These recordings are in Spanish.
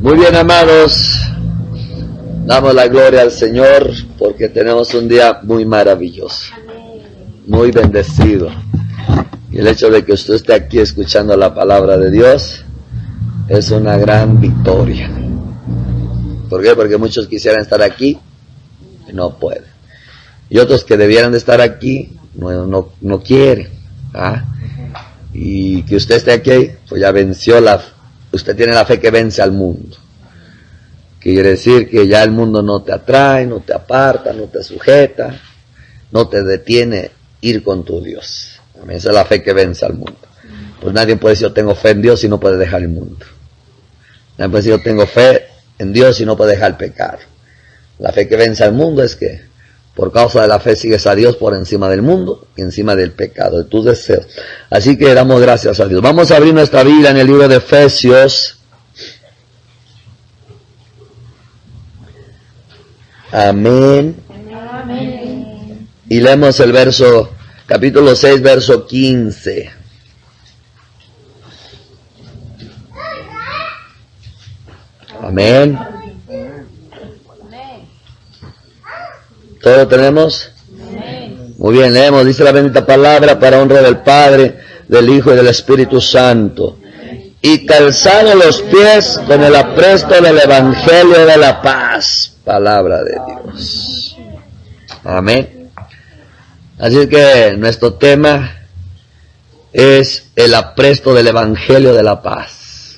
Muy bien, amados, damos la gloria al Señor porque tenemos un día muy maravilloso, muy bendecido. Y el hecho de que usted esté aquí escuchando la palabra de Dios es una gran victoria. ¿Por qué? Porque muchos quisieran estar aquí y no pueden. Y otros que debieran de estar aquí no quieren. Y que usted esté aquí, pues ya venció usted tiene la fe que vence al mundo. Quiere decir que ya el mundo no te atrae, no te aparta, no te sujeta, no te detiene ir con tu Dios. Esa es la fe que vence al mundo. Pues nadie puede decir yo tengo fe en Dios y no puede dejar el mundo. Nadie puede decir yo tengo fe en Dios y no puede dejar el pecado. La fe que vence al mundo es que por causa de la fe sigues a Dios por encima del mundo y encima del pecado, de tus deseos. Así que damos gracias a Dios. Vamos a abrir nuestra Biblia en el libro de Efesios. Amén. Amén. Y leemos el capítulo 6, verso 15. Amén. ¿Todo lo tenemos? Muy bien, leemos, dice la bendita palabra para honra del Padre, del Hijo y del Espíritu Santo. Y calzado los pies con el apresto del Evangelio de la paz. Palabra de Dios. Amén. Así que nuestro tema es el apresto del Evangelio de la paz.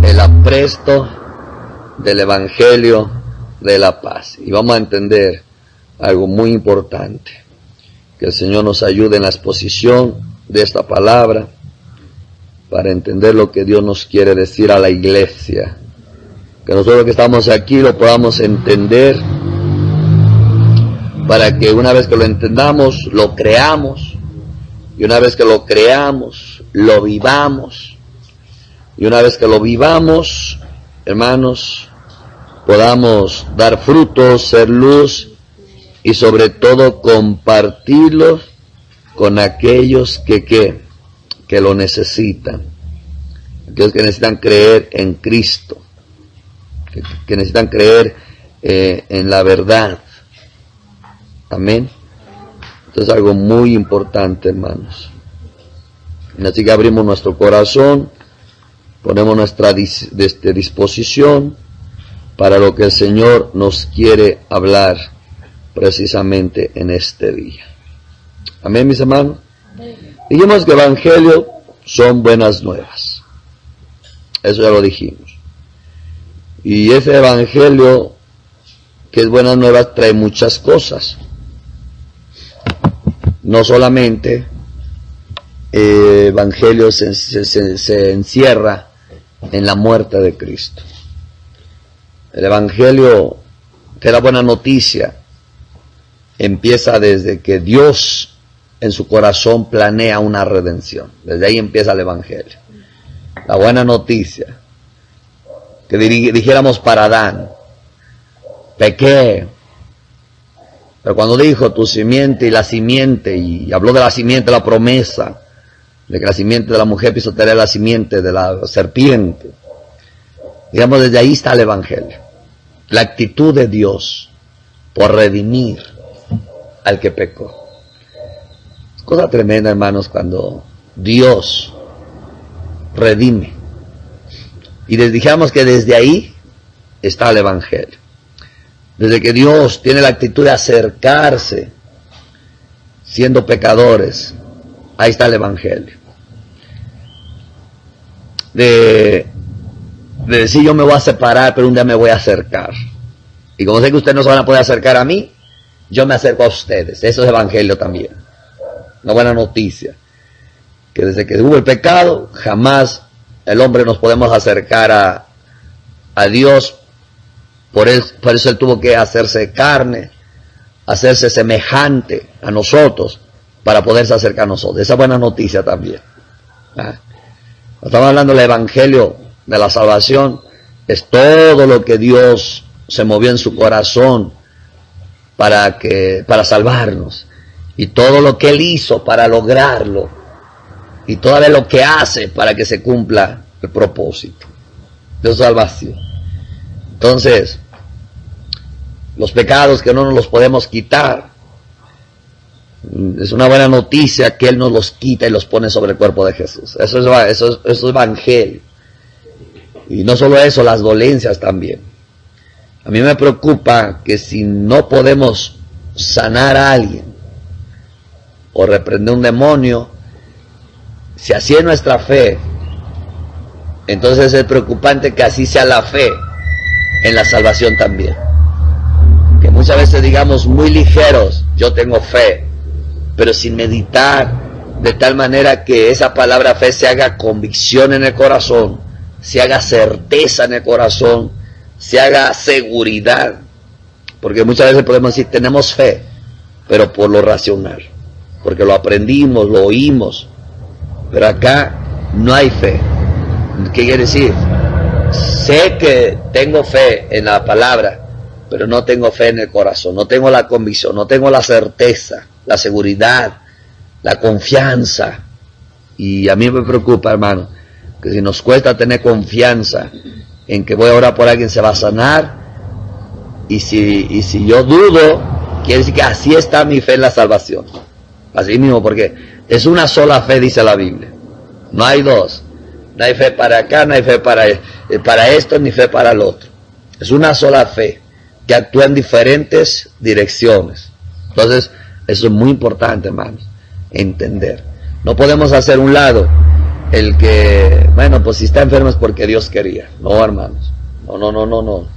El apresto del Evangelio de la paz. Y vamos a entender algo muy importante. Que el Señor nos ayude en la exposición de esta palabra para entender lo que Dios nos quiere decir a la iglesia. Que nosotros que estamos aquí lo podamos entender para que una vez que lo entendamos, lo creamos. Y una vez que lo creamos, lo vivamos. Y una vez que lo vivamos, hermanos, podamos dar frutos, ser luz y sobre todo compartirlo con aquellos que lo necesitan. Aquellos que necesitan creer en Cristo, que necesitan creer en la verdad. Amén. Entonces algo muy importante, hermanos. Así que abrimos nuestro corazón, ponemos nuestra disposición para lo que el Señor nos quiere hablar precisamente en este día. Amén, mis hermanos. Dijimos que evangelio son buenas nuevas. Eso ya lo dijimos. Y ese evangelio que es buenas nuevas trae muchas cosas. No solamente evangelio se encierra en la muerte de Cristo. El evangelio, que es la buena noticia, empieza desde que Dios en su corazón planea una redención. Desde ahí empieza el evangelio. La buena noticia, que dijéramos para Adán, pequé, pero cuando dijo tu simiente y la simiente, y habló de la simiente, la promesa, de que la simiente de la mujer pisotearía la simiente de la serpiente, digamos, desde ahí está el evangelio. La actitud de Dios por redimir al que pecó. Es cosa tremenda, hermanos, cuando Dios redime. Y dijéramos que desde ahí está el evangelio. Desde que Dios tiene la actitud de acercarse siendo pecadores, ahí está el evangelio. De decir yo me voy a separar, pero un día me voy a acercar. Y como sé que ustedes no se van a poder acercar a mí, yo me acerco a ustedes. Eso es evangelio también. Una buena noticia. Que desde que hubo el pecado, jamás el hombre nos podemos acercar a Dios. Por eso Él tuvo que hacerse carne, hacerse semejante a nosotros, para poderse acercar a nosotros. Esa buena noticia también. Estamos hablando del evangelio de la salvación. Es todo lo que Dios se movió en su corazón para salvarnos, y todo lo que Él hizo para lograrlo, y todo lo que hace para que se cumpla el propósito. de su salvación. Entonces, los pecados que no nos los podemos quitar, es una buena noticia que Él nos los quita y los pone sobre el cuerpo de Jesús. Eso es evangelio. Y no solo eso, las dolencias también. A mí me preocupa que si no podemos sanar a alguien o reprender un demonio, si así es nuestra fe, entonces es preocupante que así sea la fe en la salvación también. Que muchas veces digamos muy ligeros, yo tengo fe, pero sin meditar de tal manera que esa palabra fe se haga convicción en el corazón, se haga certeza en el corazón, se haga seguridad. Porque muchas veces podemos decir tenemos fe, pero por lo racional, porque lo aprendimos, lo oímos, pero acá no hay fe. ¿Qué quiere decir? Sé que tengo fe en la palabra, pero no tengo fe en el corazón, no tengo la convicción, no tengo la certeza, la seguridad, la confianza. Y a mí me preocupa, hermano, que si nos cuesta tener confianza en que voy a orar por alguien, se va a sanar, y si yo dudo, quiere decir que así está mi fe en la salvación. Así mismo, porque es una sola fe, dice la Biblia. No hay dos. No hay fe para acá, no hay fe para esto, ni fe para el otro. Es una sola fe que actúa en diferentes direcciones. Entonces, eso es muy importante, hermanos, entender. No podemos hacer un lado el que, bueno, pues si está enfermo es porque Dios quería. No, hermanos. No.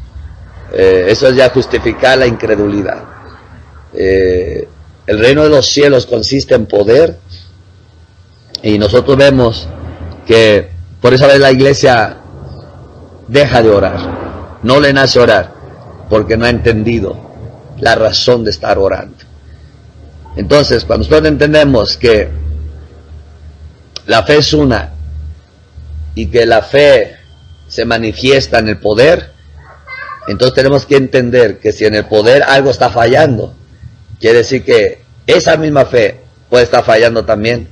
Eso es ya justificar la incredulidad. El reino de los cielos consiste en poder, y nosotros vemos que por esa vez la iglesia deja de orar, no le nace orar, porque no ha entendido la razón de estar orando. Entonces, cuando nosotros entendemos que la fe es una, y que la fe se manifiesta en el poder, entonces tenemos que entender que si en el poder algo está fallando, quiere decir que esa misma fe puede estar fallando también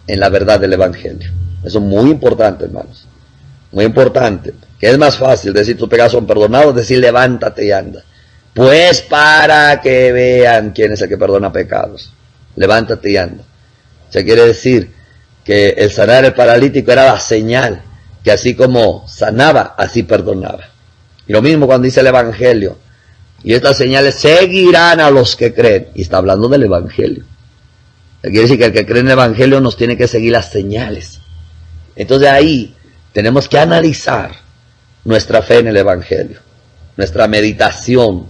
en la verdad del evangelio. Eso es muy importante, hermanos, muy importante. Que es más fácil decir tus pecados son perdonados, decir levántate y anda. Pues para que vean quién es el que perdona pecados, levántate y anda. O sea, quiere decir que el sanar el paralítico era la señal, que así como sanaba, así perdonaba. Y lo mismo cuando dice el evangelio, y estas señales seguirán a los que creen, y está hablando del evangelio. Quiere decir que el que cree en el evangelio nos tiene que seguir las señales. Entonces ahí tenemos que analizar nuestra fe en el evangelio, nuestra meditación.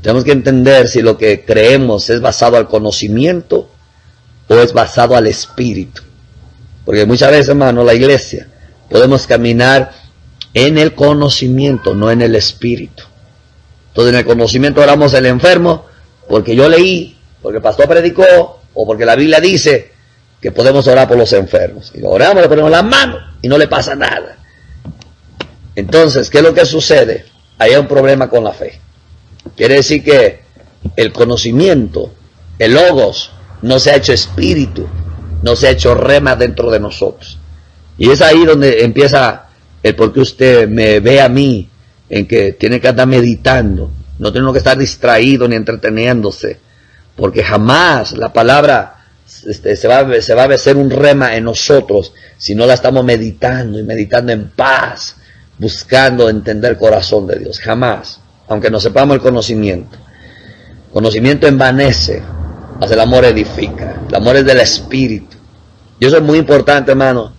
Tenemos que entender si lo que creemos es basado al conocimiento o es basado al espíritu. Porque muchas veces, hermano, la iglesia podemos caminar en el conocimiento, no en el espíritu. Entonces en el conocimiento oramos el enfermo porque yo leí, porque el pastor predicó, o porque la Biblia dice que podemos orar por los enfermos. Y lo oramos, le ponemos las manos y no le pasa nada. Entonces, ¿qué es lo que sucede? Ahí hay un problema con la fe. Quiere decir que el conocimiento, el logos, no se ha hecho espíritu, no se ha hecho rema dentro de nosotros. Y es ahí donde empieza el por qué usted me ve a mí, en que tiene que andar meditando, no tiene que estar distraído ni entreteniéndose, porque jamás la palabra se va a hacer un rema en nosotros si no la estamos meditando y meditando en paz, buscando entender el corazón de Dios. Jamás, aunque no sepamos el conocimiento. Conocimiento envanece, mas el amor edifica. El amor es del Espíritu. Y eso es muy importante, hermano.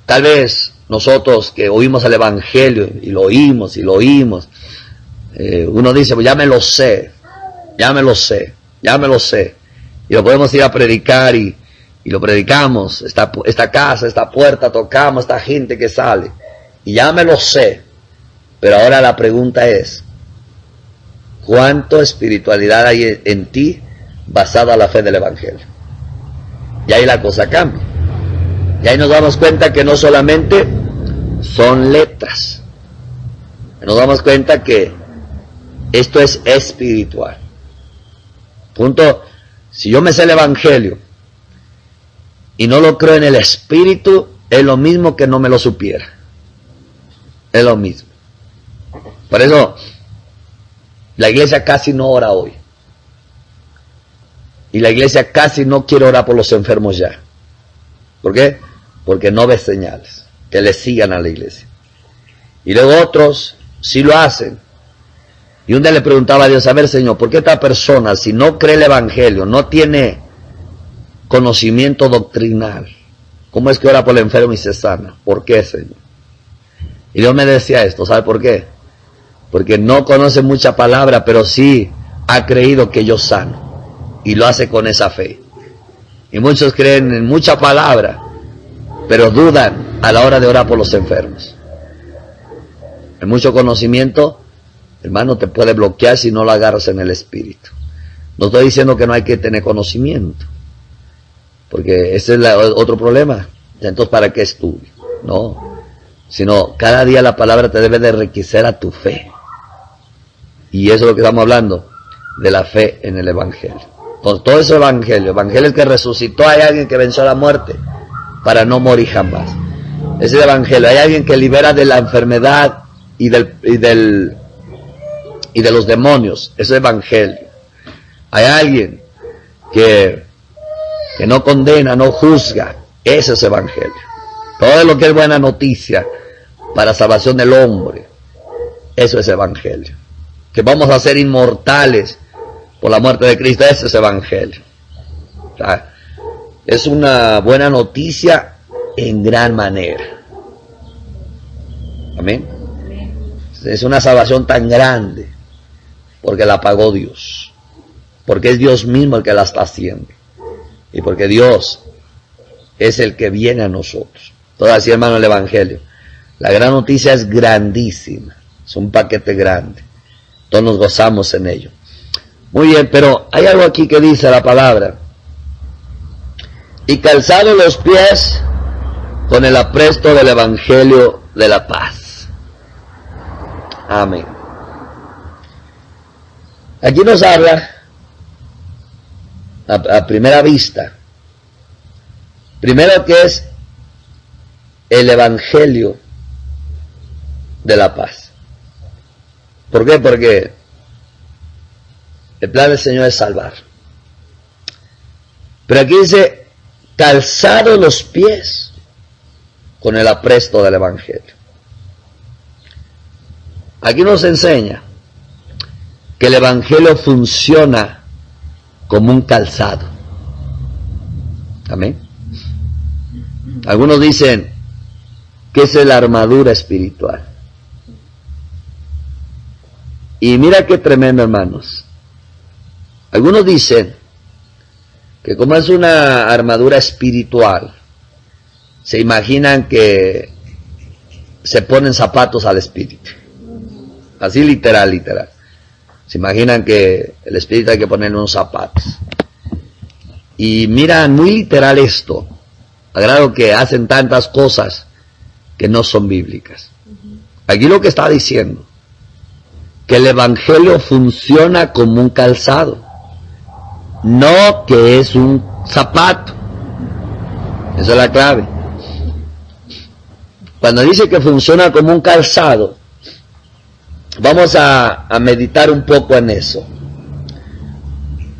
Tal vez nosotros que oímos el Evangelio y lo oímos, uno dice, pues ya me lo sé. Y lo podemos ir a predicar y lo predicamos. Esta casa, esta puerta, tocamos, esta gente que sale. Y ya me lo sé. Pero ahora la pregunta es, ¿cuánto espiritualidad hay en ti basada en la fe del Evangelio? Y ahí la cosa cambia. Y ahí nos damos cuenta que no solamente son letras. Nos damos cuenta que esto es espiritual. Punto. Si yo me sé el Evangelio y no lo creo en el Espíritu, es lo mismo que no me lo supiera. Es lo mismo. Por eso, la iglesia casi no ora hoy. Y la iglesia casi no quiere orar por los enfermos ya. ¿Por qué? Porque no ve señales que le sigan a la iglesia. Y luego otros sí lo hacen. Y un día le preguntaba a Dios, a ver, Señor, ¿por qué esta persona, si no cree el evangelio, no tiene conocimiento doctrinal, cómo es que ora por el enfermo y se sana? ¿Por qué, Señor? Y Dios me decía esto, ¿sabe por qué? Porque no conoce mucha palabra, pero sí ha creído que yo sano. Y lo hace con esa fe. Y muchos creen en mucha palabra, pero dudan a la hora de orar por los enfermos. En mucho conocimiento, hermano, te puede bloquear si no lo agarras en el espíritu. No estoy diciendo que no hay que tener conocimiento, porque ese es otro problema. Entonces, ¿para qué estudio? No, sino cada día la palabra te debe de enriquecer a tu fe. Y eso es lo que estamos hablando, de la fe en el evangelio. Entonces, todo eso evangelio que resucitó, hay alguien que venció a la muerte para no morir jamás. Es el evangelio. Hay alguien que libera de la enfermedad y de los demonios. Es el evangelio. Hay alguien que no condena, no juzga. Ese es el evangelio. Todo lo que es buena noticia para salvación del hombre, eso es evangelio. Que vamos a ser inmortales por la muerte de Cristo, ese es evangelio. O sea, es una buena noticia en gran manera. Amén. Es una salvación tan grande porque la pagó Dios, porque es Dios mismo el que la está haciendo, y porque Dios es el que viene a nosotros. Todo así, hermano, el evangelio. La gran noticia es grandísima, es un paquete grande. Todos nos gozamos en ello. Muy bien, pero hay algo aquí que dice la palabra: y calzados los pies con el apresto del evangelio de la paz. Amén. Aquí nos habla a primera vista, primero, que es el evangelio de la paz. ¿Por qué? Porque el plan del Señor es salvar. Pero aquí dice, calzados los pies con el apresto del evangelio. Aquí nos enseña que el evangelio funciona como un calzado. Amén. Algunos dicen que es la armadura espiritual. Y mira qué tremendo, hermanos. Algunos dicen que como es una armadura espiritual, se imaginan que se ponen zapatos al espíritu. Así literal. Se imaginan que el espíritu hay que ponerle unos zapatos. Y miran muy literal esto, a grado que hacen tantas cosas que no son bíblicas. Aquí lo que está diciendo, que el evangelio funciona como un calzado, no que es un zapato. Esa es la clave. Cuando dice que funciona como un calzado, vamos a meditar un poco en eso.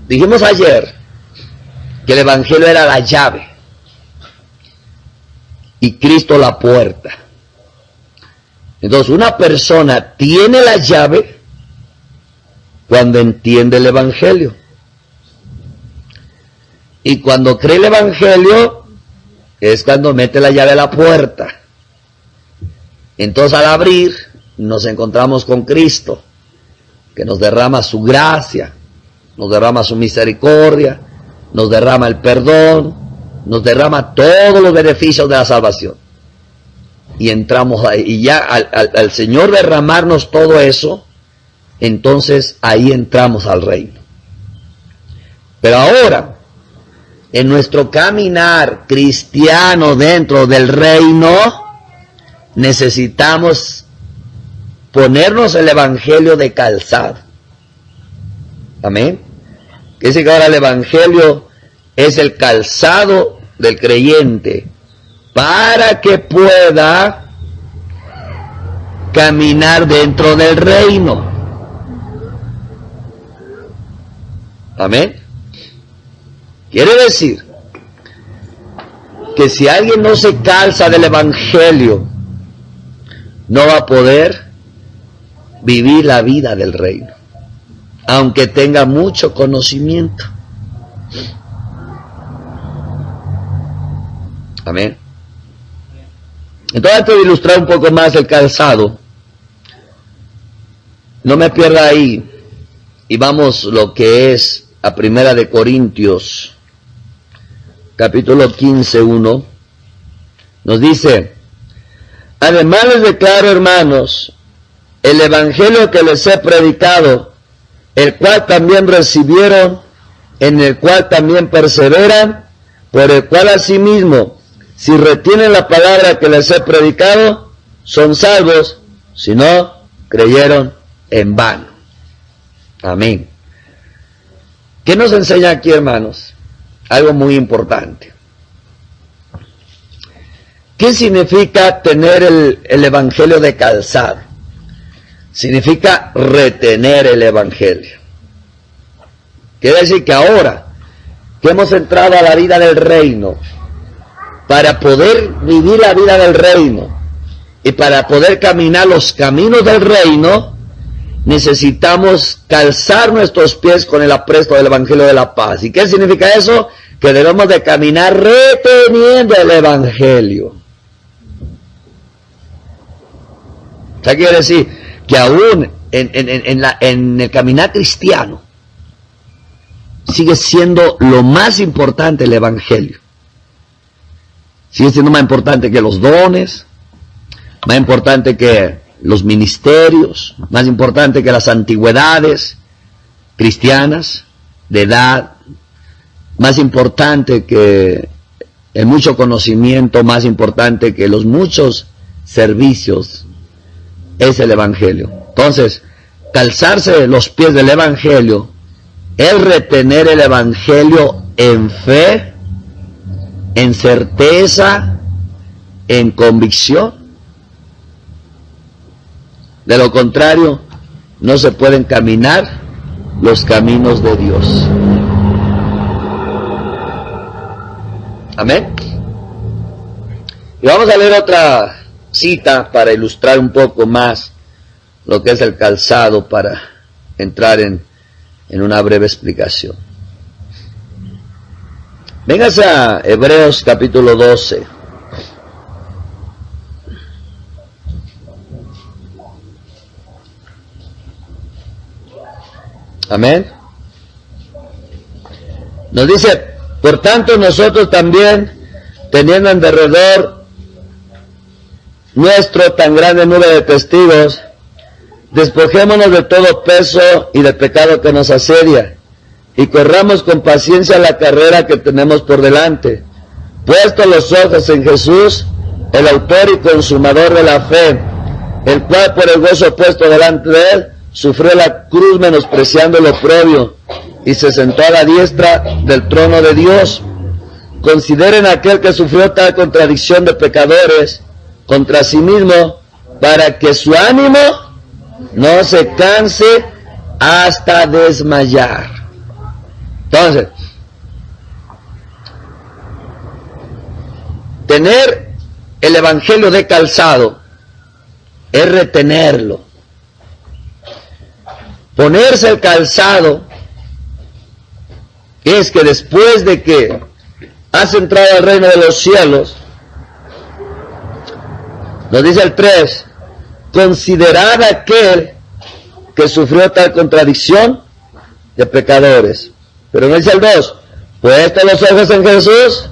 Dijimos ayer que el evangelio era la llave y Cristo la puerta. Entonces, una persona tiene la llave cuando entiende el evangelio. Y cuando cree el evangelio es cuando mete la llave a la puerta. Entonces, al abrir, nos encontramos con Cristo, que nos derrama su gracia, nos derrama su misericordia, nos derrama el perdón, nos derrama todos los beneficios de la salvación. Y entramos ahí, y ya al Señor derramarnos todo eso, entonces ahí entramos al reino. Pero ahora, en nuestro caminar cristiano dentro del reino, necesitamos ponernos el evangelio de calzado. Amén. Que dice que ahora el evangelio es el calzado del creyente para que pueda caminar dentro del reino. Amén. Quiere decir que si alguien no se calza del evangelio, no va a poder vivir la vida del reino, aunque tenga mucho conocimiento. Amén. Entonces, antes de ilustrar un poco más el calzado, no me pierda ahí, y vamos lo que es a Primera de Corintios, capítulo 15, 1, nos dice: además les declaro, hermanos, el evangelio que les he predicado, el cual también recibieron, en el cual también perseveran, por el cual asimismo, si retienen la palabra que les he predicado, son salvos; si no, creyeron en vano. Amén. ¿Qué nos enseña aquí, hermanos? Algo muy importante. ¿Qué significa tener el evangelio de calzado? Significa retener el evangelio. Quiere decir que ahora que hemos entrado a la vida del reino, para poder vivir la vida del reino y para poder caminar los caminos del reino, necesitamos calzar nuestros pies con el apresto del evangelio de la paz. ¿Y qué significa eso? Que debemos de caminar reteniendo el evangelio. O sea, quiere decir que aún en el caminar cristiano sigue siendo lo más importante el evangelio. Sigue siendo más importante que los dones, más importante que los ministerios, más importante que las antigüedades cristianas de edad, más importante que el mucho conocimiento, más importante que los muchos servicios, es el evangelio. Entonces, calzarse los pies del evangelio es retener el evangelio en fe, en certeza, en convicción. De lo contrario, no se pueden caminar los caminos de Dios. Amén. Y vamos a leer otra cita para ilustrar un poco más lo que es el calzado, para entrar en una breve explicación. Véngase a Hebreos capítulo 12. Amén. Nos dice: por tanto nosotros también, teniendo en derredor nuestro tan grande nube de testigos, despojémonos de todo peso y del pecado que nos asedia, y corramos con paciencia la carrera que tenemos por delante, puestos los ojos en Jesús, el autor y consumador de la fe, el cual por el gozo puesto delante de él sufrió la cruz, menospreciando el oprobio, y se sentó a la diestra del trono de Dios. Consideren aquel que sufrió tal contradicción de pecadores contra sí mismo, para que su ánimo no se canse hasta desmayar. Entonces, tener el evangelio de calzado es retenerlo. Ponerse el calzado es que después de que has entrado al reino de los cielos, nos dice el 3, considerad aquel que sufrió tal contradicción de pecadores. Pero no dice el 2, puestos los ojos en Jesús,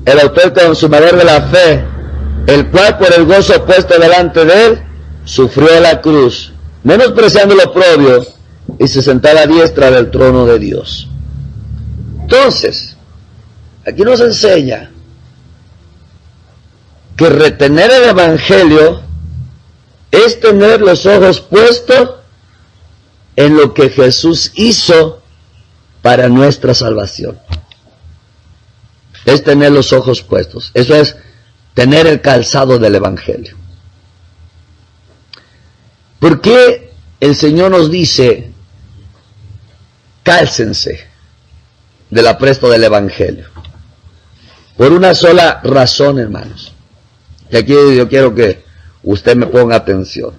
el autor y consumador de la fe, el cual por el gozo puesto delante de él sufrió la cruz, menospreciando lo oprobio, y se sentó a la diestra del trono de Dios. Entonces, aquí nos enseña que retener el evangelio es tener los ojos puestos en lo que Jesús hizo para nuestra salvación. Es tener los ojos puestos. Eso es tener el calzado del evangelio. ¿Por qué el Señor nos dice, cálcense del apresto del Evangelio? Por una sola razón, hermanos. Y aquí yo quiero que usted me ponga atención.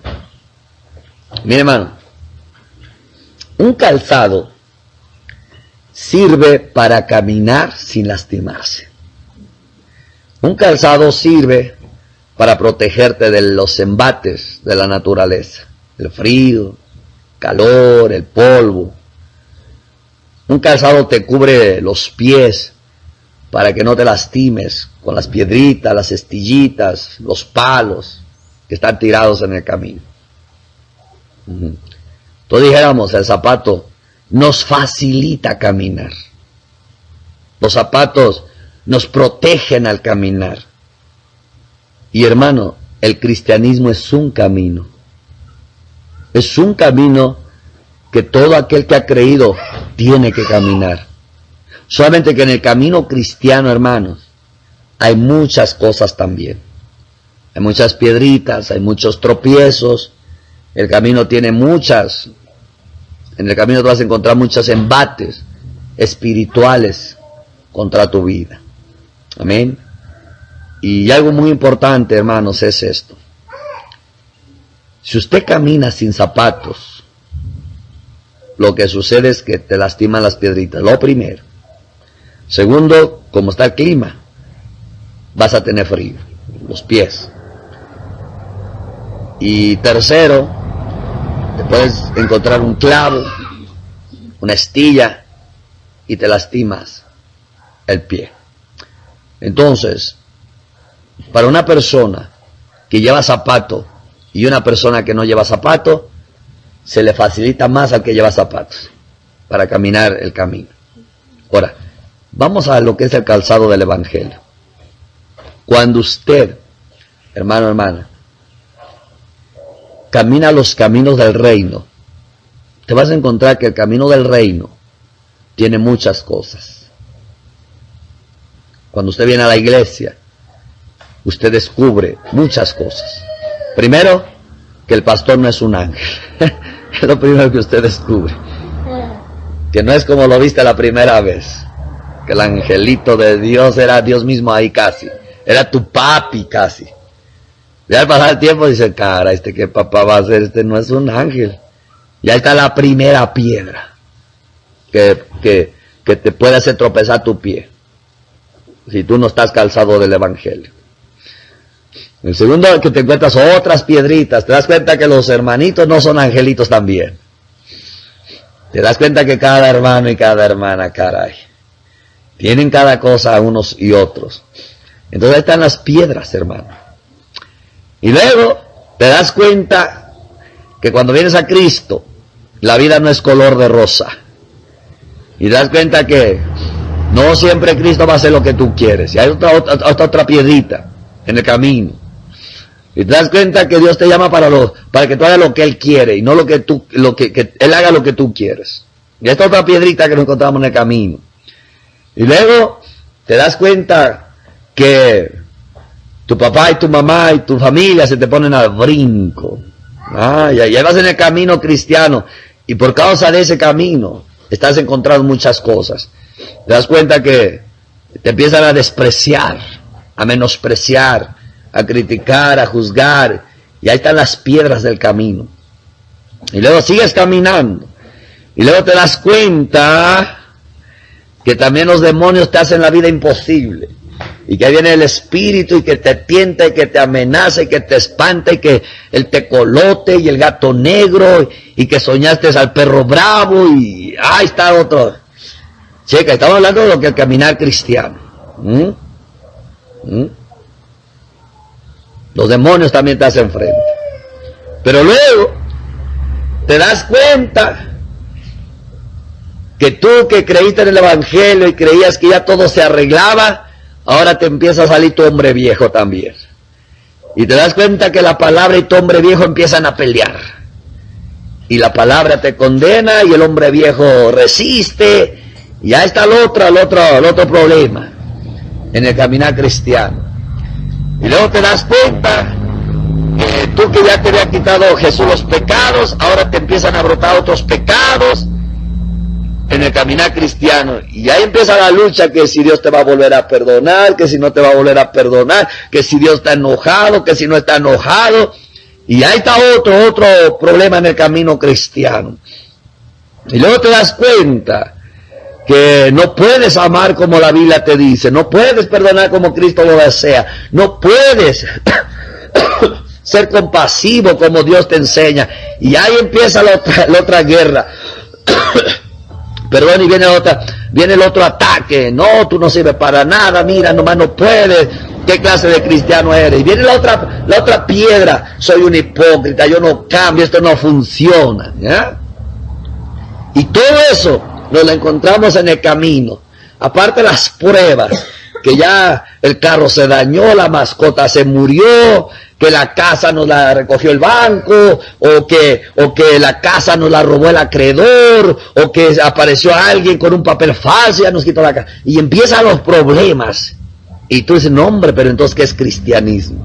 Mire, hermano, un calzado sirve para caminar sin lastimarse. Un calzado sirve para protegerte de los embates de la naturaleza, el frío, calor, el polvo. Un calzado te cubre los pies para que no te lastimes con las piedritas, las estillitas, los palos que están tirados en el camino. Entonces dijéramos, el zapato nos facilita caminar. Los zapatos nos protegen al caminar. Y hermano, el cristianismo es un camino. Es un camino que todo aquel que ha creído tiene que caminar. Solamente que en el camino cristiano, hermanos, hay muchas cosas también. Hay muchas piedritas, hay muchos tropiezos. El camino tiene muchas. En el camino te vas a encontrar muchos embates espirituales contra tu vida. Amén. Y algo muy importante, hermanos, es esto. Si usted camina sin zapatos, lo que sucede es que te lastiman las piedritas. Lo primero. Segundo, como está el clima, vas a tener frío, los pies. Y tercero, te puedes encontrar un clavo, una astilla, y te lastimas el pie. Entonces, para una persona que lleva zapato y una persona que no lleva zapato, se le facilita más al que lleva zapatos para caminar el camino. Ahora, vamos a lo que es el calzado del Evangelio. Cuando usted, hermano, hermana, camina los caminos del reino, te vas a encontrar que el camino del reino tiene muchas cosas. Cuando usted viene a la iglesia, usted descubre muchas cosas. Primero, que el pastor no es un ángel. Es lo primero que usted descubre. Que no es como lo viste la primera vez. Que el angelito de Dios era Dios mismo ahí casi. Era tu papi casi. Ya al pasar el tiempo dice, cara, ¿qué papá va a hacer? Este no es un ángel. Y ahí está la primera piedra que te puede hacer tropezar tu pie, si tú no estás calzado del Evangelio. El segundo es que te encuentras otras piedritas. Te das cuenta que los hermanitos no son angelitos también. Te das cuenta que cada hermano y cada hermana, caray, tienen cada cosa unos y otros. Entonces ahí están las piedras, hermano. Y luego te das cuenta que cuando vienes a Cristo, la vida no es color de rosa. Y te das cuenta que no siempre Cristo va a hacer lo que tú quieres. Y hay otra piedrita en el camino. Y te das cuenta que Dios te llama para que tú hagas lo que Él quiere y no que Él haga lo que tú quieres. Y esta otra piedrita que nos encontramos en el camino. Y luego te das cuenta que tu papá y tu mamá y tu familia se te ponen al brinco. Y ahí vas en el camino cristiano. Y por causa de ese camino estás encontrando muchas cosas. Te das cuenta que te empiezan a despreciar, a menospreciar, a criticar, a juzgar. Y ahí están las piedras del camino. Y luego sigues caminando. Y luego te das cuenta que también los demonios te hacen la vida imposible. Y que viene el espíritu y que te tienta y que te amenaza y que te espanta y que el tecolote y el gato negro y que soñaste al perro bravo y ahí está otro. Checa, estamos hablando de lo que es el caminar cristiano. Los demonios también te hacen frente. Pero luego te das cuenta que tú que creíste en el Evangelio y creías que ya todo se arreglaba, ahora te empieza a salir tu hombre viejo también. Y te das cuenta que la palabra y tu hombre viejo empiezan a pelear. Y la palabra te condena y el hombre viejo resiste. Y ahí está el otro problema en el caminar cristiano. Y luego te das cuenta que tú que ya te había quitado Jesús los pecados, ahora te empiezan a brotar otros pecados en el caminar cristiano, y ahí empieza la lucha, que si Dios te va a volver a perdonar, que si no te va a volver a perdonar, que si Dios está enojado, que si no está enojado, y ahí está otro problema en el camino cristiano. Y luego te das cuenta que no puedes amar como la Biblia te dice, no puedes perdonar como Cristo lo desea, no puedes ser compasivo como Dios te enseña, y ahí empieza la otra guerra. Perdón, y viene el otro ataque. No, tú no sirves para nada, mira, nomás no puedes. ¿Qué clase de cristiano eres? Y viene la otra piedra. Soy un hipócrita, yo no cambio, esto no funciona, ¿ya? Y todo eso nos lo encontramos en el camino. Aparte las pruebas, que ya el carro se dañó, la mascota se murió, que la casa nos la recogió el banco, o que la casa nos la robó el acreedor, o que apareció alguien con un papel falso y ya nos quitó la casa. Y empiezan los problemas. Y tú dices, no hombre, pero entonces ¿qué es cristianismo?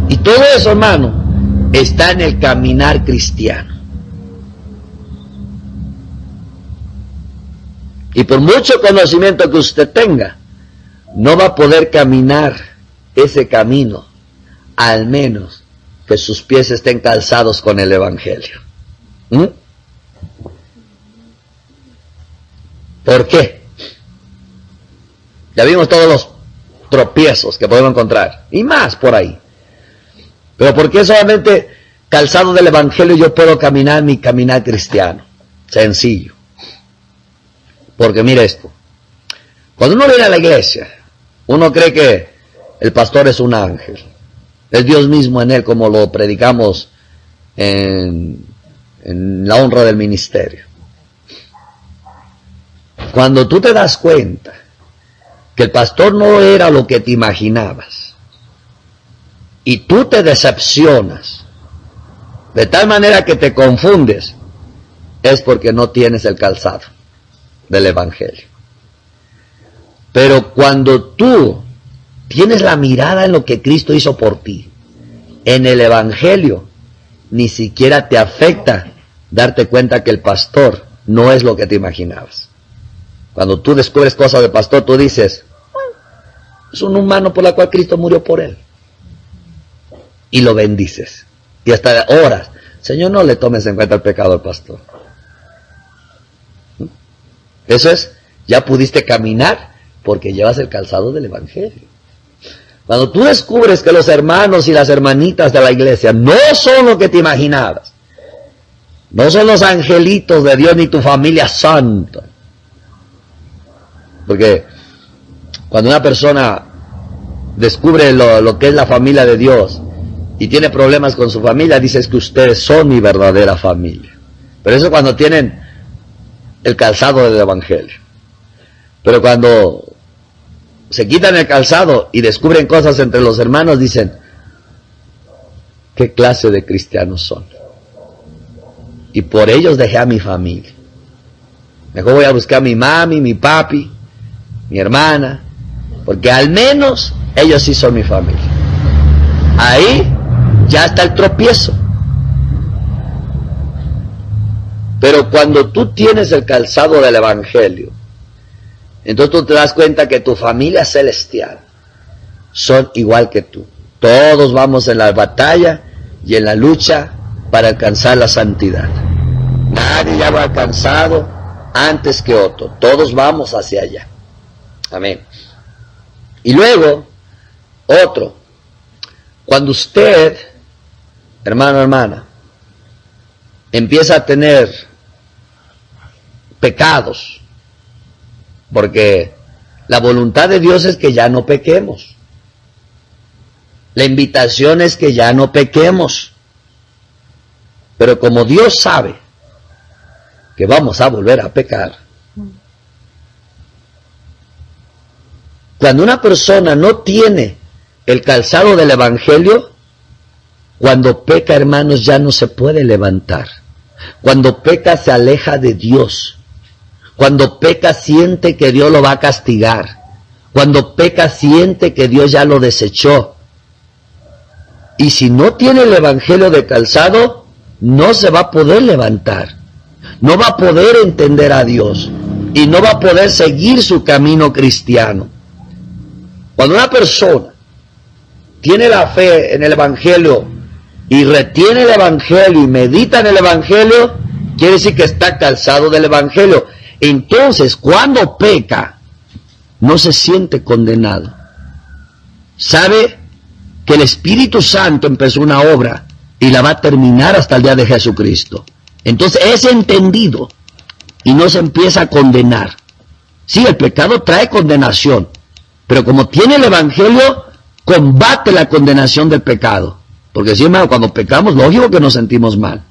Y todo eso, hermano, está en el caminar cristiano. Y por mucho conocimiento que usted tenga, no va a poder caminar ese camino, al menos que sus pies estén calzados con el Evangelio. ¿Por qué? Ya vimos todos los tropiezos que podemos encontrar, y más por ahí. Pero ¿por qué solamente calzado del Evangelio yo puedo caminar mi caminar cristiano? Sencillo. Porque mire esto, cuando uno viene a la iglesia, uno cree que el pastor es un ángel, es Dios mismo en él, como lo predicamos en la honra del ministerio. Cuando tú te das cuenta que el pastor no era lo que te imaginabas, y tú te decepcionas, de tal manera que te confundes, es porque no tienes el calzado del Evangelio. Pero cuando tú tienes la mirada en lo que Cristo hizo por ti, en el Evangelio, ni siquiera te afecta darte cuenta que el pastor no es lo que te imaginabas. Cuando tú descubres cosas del pastor, tú dices, es un humano por la cual Cristo murió por él. Y lo bendices. Y hasta oras, Señor, no le tomes en cuenta el pecado al pastor. Eso es, ya pudiste caminar porque llevas el calzado del Evangelio. Cuando tú descubres que los hermanos y las hermanitas de la iglesia no son lo que te imaginabas, no son los angelitos de Dios ni tu familia santa. Porque cuando una persona descubre lo que es la familia de Dios y tiene problemas con su familia, dices que ustedes son mi verdadera familia. Pero eso cuando tienen el calzado del Evangelio. Pero cuando se quitan el calzado y descubren cosas entre los hermanos, dicen, ¿qué clase de cristianos son? Y por ellos dejé a mi familia. Mejor voy a buscar a mi mami, mi papi, mi hermana, porque al menos ellos sí son mi familia. Ahí ya está el tropiezo. Pero cuando tú tienes el calzado del Evangelio, entonces tú te das cuenta que tu familia celestial son igual que tú. Todos vamos en la batalla y en la lucha para alcanzar la santidad. Nadie ya va alcanzado antes que otro. Todos vamos hacia allá. Amén. Y luego, otro. Cuando usted, hermano, hermana, empieza a tener pecados, porque la voluntad de Dios es que ya no pequemos. La invitación es que ya no pequemos. Pero como Dios sabe que vamos a volver a pecar, cuando una persona no tiene el calzado del Evangelio, cuando peca, hermanos, ya no se puede levantar. Cuando peca se aleja de Dios. Cuando peca siente que Dios lo va a castigar. Cuando peca siente que Dios ya lo desechó. Y si no tiene el evangelio de calzado, no se va a poder levantar, no va a poder entender a Dios y no va a poder seguir su camino cristiano. Cuando una persona tiene la fe en el evangelio y retiene el evangelio y medita en el evangelio, quiere decir que está calzado del evangelio. Entonces, cuando peca, no se siente condenado. Sabe que el Espíritu Santo empezó una obra y la va a terminar hasta el día de Jesucristo. Entonces es entendido y no se empieza a condenar. Sí, el pecado trae condenación, pero como tiene el evangelio, combate la condenación del pecado. Porque sí, hermano, cuando pecamos, lógico que nos sentimos mal,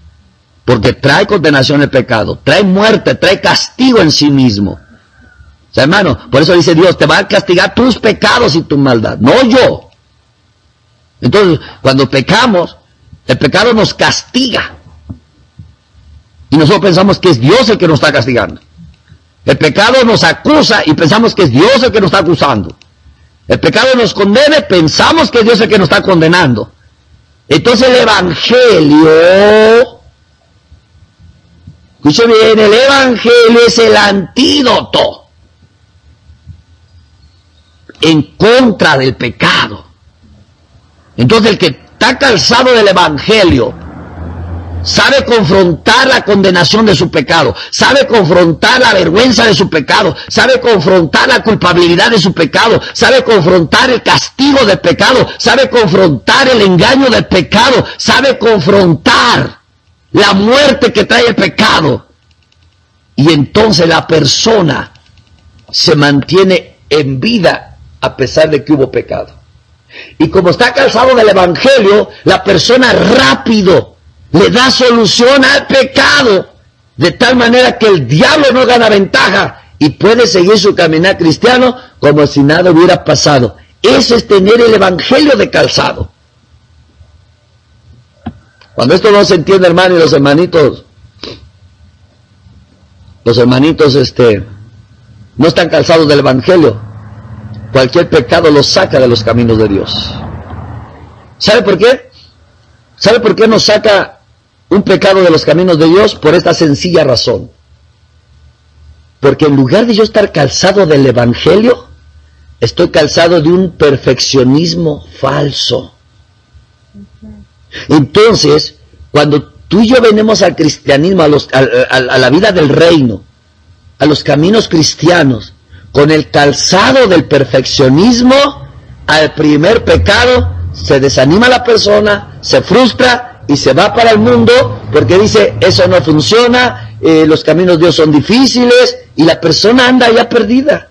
porque trae condenación el pecado, trae muerte, trae castigo en sí mismo. O sea, hermano, por eso dice Dios, te va a castigar tus pecados y tu maldad, no yo. Entonces, cuando pecamos, el pecado nos castiga. Y nosotros pensamos que es Dios el que nos está castigando. El pecado nos acusa y pensamos que es Dios el que nos está acusando. El pecado nos condena y pensamos que es Dios el que nos está condenando. Entonces el evangelio, escuche bien, el evangelio es el antídoto en contra del pecado. Entonces el que está calzado del evangelio sabe confrontar la condenación de su pecado, sabe confrontar la vergüenza de su pecado, sabe confrontar la culpabilidad de su pecado, sabe confrontar el castigo del pecado, sabe confrontar el engaño del pecado, sabe confrontar la muerte que trae el pecado. Y entonces la persona se mantiene en vida a pesar de que hubo pecado. Y como está calzado del evangelio, la persona rápido le da solución al pecado, de tal manera que el diablo no gana ventaja y puede seguir su caminar cristiano como si nada hubiera pasado. Eso es tener el evangelio de calzado. Cuando esto no se entiende, hermano, y los hermanitos no están calzados del evangelio, cualquier pecado los saca de los caminos de Dios. ¿Sabe por qué? ¿Sabe por qué nos saca un pecado de los caminos de Dios? Por esta sencilla razón. Porque en lugar de yo estar calzado del evangelio, estoy calzado de un perfeccionismo falso. Entonces, cuando tú y yo venimos al cristianismo, a la vida del reino, a los caminos cristianos, con el calzado del perfeccionismo, al primer pecado, se desanima la persona, se frustra y se va para el mundo porque dice, eso no funciona, los caminos de Dios son difíciles, y la persona anda ya perdida.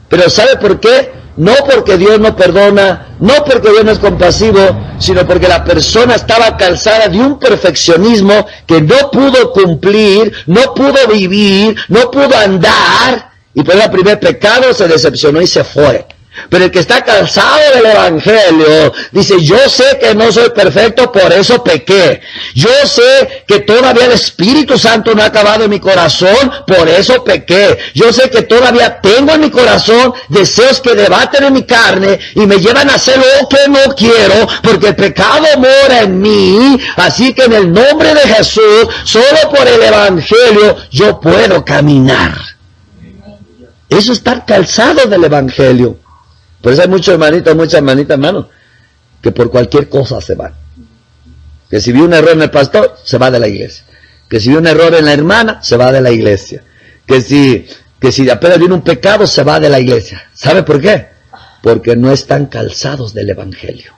Pero ¿sabe por qué? No porque Dios no perdona, no porque Dios no es compasivo, sino porque la persona estaba calzada de un perfeccionismo que no pudo cumplir, no pudo vivir, no pudo andar, y por el primer pecado se decepcionó y se fue. Pero el que está calzado del evangelio dice, yo sé que no soy perfecto, por eso pequé. Yo sé que todavía el Espíritu Santo no ha acabado en mi corazón, por eso pequé. Yo sé que todavía tengo en mi corazón deseos que debaten en mi carne y me llevan a hacer lo que no quiero, porque el pecado mora en mí. Así que en el nombre de Jesús, solo por el evangelio, yo puedo caminar. Eso es estar calzado del evangelio. Por eso hay muchos hermanitos, muchas hermanitas, hermanos, que por cualquier cosa se van. Que si vio un error en el pastor, se va de la iglesia. Que si vio un error en la hermana, se va de la iglesia. Que si apenas viene un pecado, se va de la iglesia. ¿Sabe por qué? Porque no están calzados del evangelio.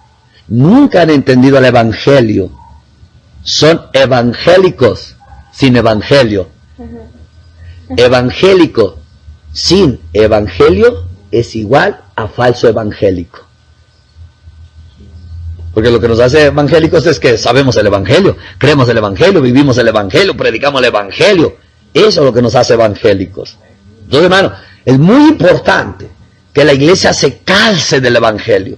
Nunca han entendido el evangelio. Son evangélicos sin evangelio. Evangélico sin evangelio es igual a falso evangélico. Porque lo que nos hace evangélicos es que sabemos el evangelio, creemos el evangelio, vivimos el evangelio, predicamos el evangelio. Eso es lo que nos hace evangélicos. Entonces, hermano, es muy importante que la iglesia se calce del evangelio.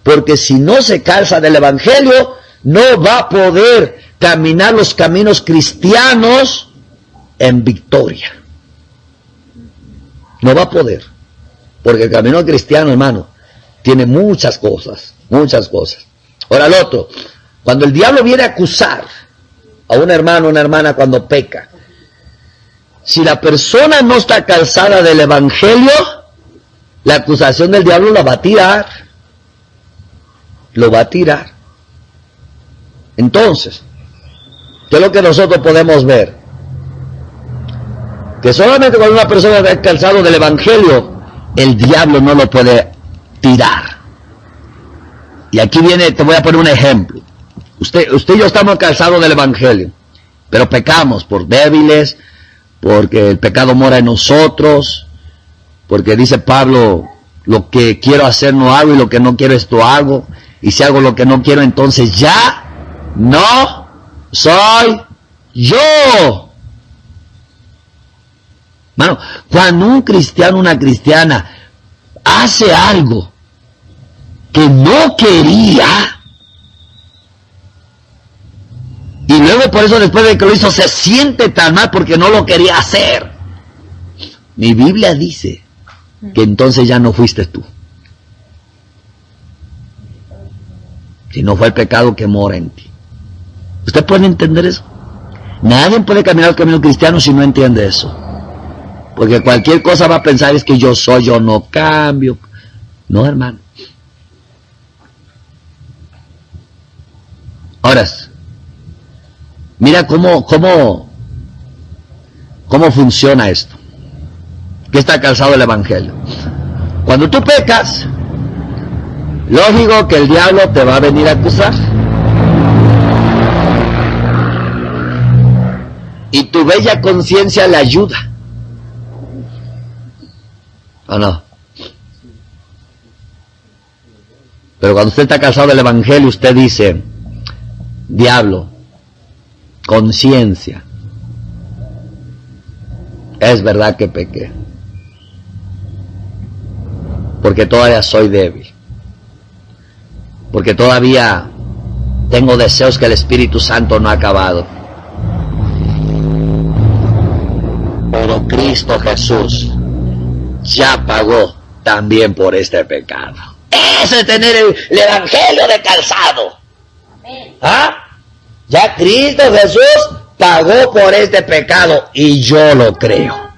Porque si no se calza del evangelio, no va a poder caminar los caminos cristianos en victoria. No va a poder. Porque el camino cristiano, hermano, tiene muchas cosas, muchas cosas. Ahora el otro, cuando el diablo viene a acusar a un hermano o una hermana cuando peca, si la persona no está calzada del evangelio, la acusación del diablo la va a tirar. Lo va a tirar. Entonces, ¿qué es lo que nosotros podemos ver? Que solamente cuando una persona está calzado del evangelio, el diablo no lo puede tirar. Y aquí viene, te voy a poner un ejemplo. Usted y yo estamos calzados del evangelio, pero pecamos por débiles, porque el pecado mora en nosotros, porque dice Pablo, lo que quiero hacer no hago y lo que no quiero esto hago, y si hago lo que no quiero, entonces ya no soy yo. Bueno, cuando un cristiano, una cristiana hace algo que no quería, y luego por eso después de que lo hizo se siente tan mal porque no lo quería hacer, mi Biblia dice que entonces ya no fuiste tú, sino fue el pecado que mora en ti. ¿Usted puede entender eso? Nadie puede caminar el camino cristiano si no entiende eso, porque cualquier cosa va a pensar es que yo no cambio. No, hermano. Ahora, mira cómo funciona esto, que está calzado el evangelio. Cuando tú pecas, lógico que el diablo te va a venir a acusar. Y tu bella conciencia le ayuda. ¿O no? Pero cuando usted está calzado del evangelio, usted dice, diablo, conciencia, es verdad que pequé, porque todavía soy débil, porque todavía tengo deseos que el Espíritu Santo no ha acabado. Pero Cristo Jesús ya pagó también por este pecado. Eso es tener el evangelio de calzado. ¿Ah? Ya Cristo Jesús pagó por este pecado y yo lo creo.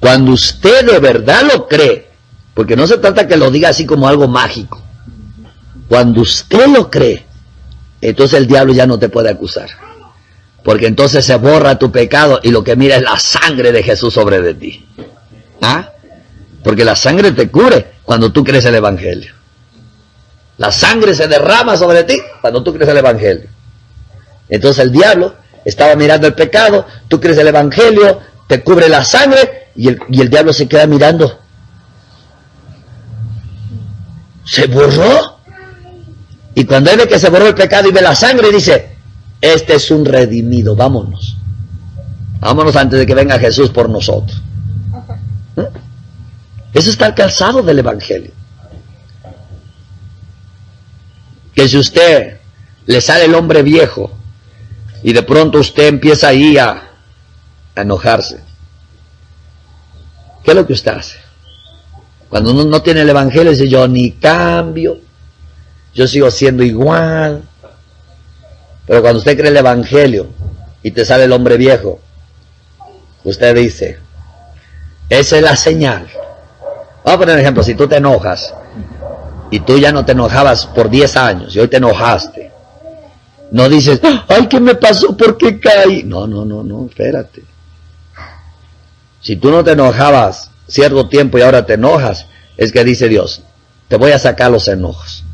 Cuando usted de verdad lo cree, porque no se trata que lo diga así como algo mágico, cuando usted lo cree, entonces el diablo ya no te puede acusar, porque entonces se borra tu pecado y lo que mira es la sangre de Jesús sobre de ti. ¿Ah? Porque la sangre te cubre cuando tú crees el evangelio. La sangre se derrama sobre ti cuando tú crees el evangelio. Entonces el diablo estaba mirando el pecado, tú crees el evangelio, te cubre la sangre y el diablo se queda mirando. Se borró. Y cuando él ve que se borró el pecado y ve la sangre, dice, este es un redimido, vámonos. Vámonos antes de que venga Jesús por nosotros. ¿Eh? Eso está al calzado del evangelio. Que si usted le sale el hombre viejo y de pronto usted empieza ahí a enojarse, ¿qué es lo que usted hace? Cuando uno no tiene el evangelio, dice, yo ni cambio, yo sigo siendo igual. Pero cuando usted cree el evangelio y te sale el hombre viejo, usted dice, esa es la señal. Vamos a poner un ejemplo, si tú te enojas y tú ya no te enojabas por 10 años y hoy te enojaste, no dices, ay, ¿qué me pasó? ¿Por qué caí? No, espérate. Si tú no te enojabas cierto tiempo y ahora te enojas, es que dice Dios, te voy a sacar los enojos.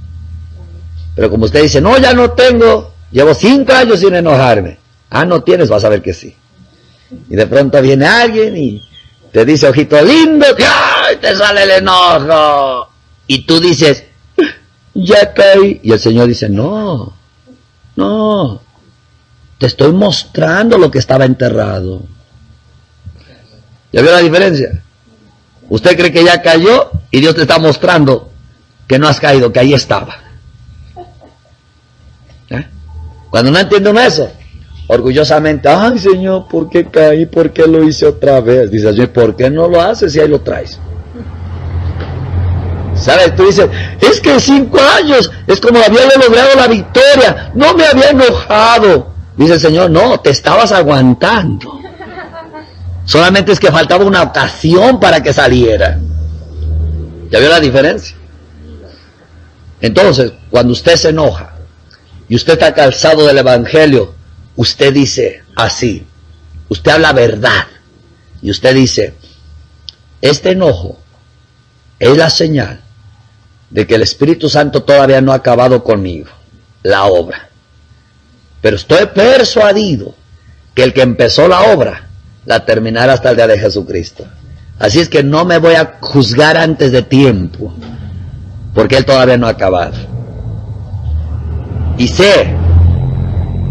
Pero como usted dice, no, ya no tengo, llevo 5 años sin enojarme. Ah, no tienes, vas a ver que sí. Y de pronto viene alguien y te dice, ojito lindo, ¡ay! Te sale el enojo. Y tú dices, ya caí. Y el Señor dice, no, te estoy mostrando lo que estaba enterrado. ¿Ya vio la diferencia? Usted cree que ya cayó y Dios te está mostrando que no has caído, que ahí estaba. ¿Eh? Cuando no entiende uno eso, orgullosamente, ay Señor, ¿por qué caí? ¿Por qué lo hice otra vez? Dice, ¿por qué no lo haces si ahí lo traes? ¿Sabes? Tú dices, es que 5 años es como había yo logrado la victoria, no me había enojado. Dice el Señor, no, te estabas aguantando. Solamente es que faltaba una ocasión para que saliera. ¿Ya vio la diferencia? Entonces, cuando usted se enoja y usted está calzado del Evangelio, usted dice así, usted habla verdad y usted dice, este enojo es la señal de que el Espíritu Santo todavía no ha acabado conmigo la obra, pero estoy persuadido que el que empezó la obra la terminará hasta el día de Jesucristo. Así es que no me voy a juzgar antes de tiempo, porque Él todavía no ha acabado. Y sé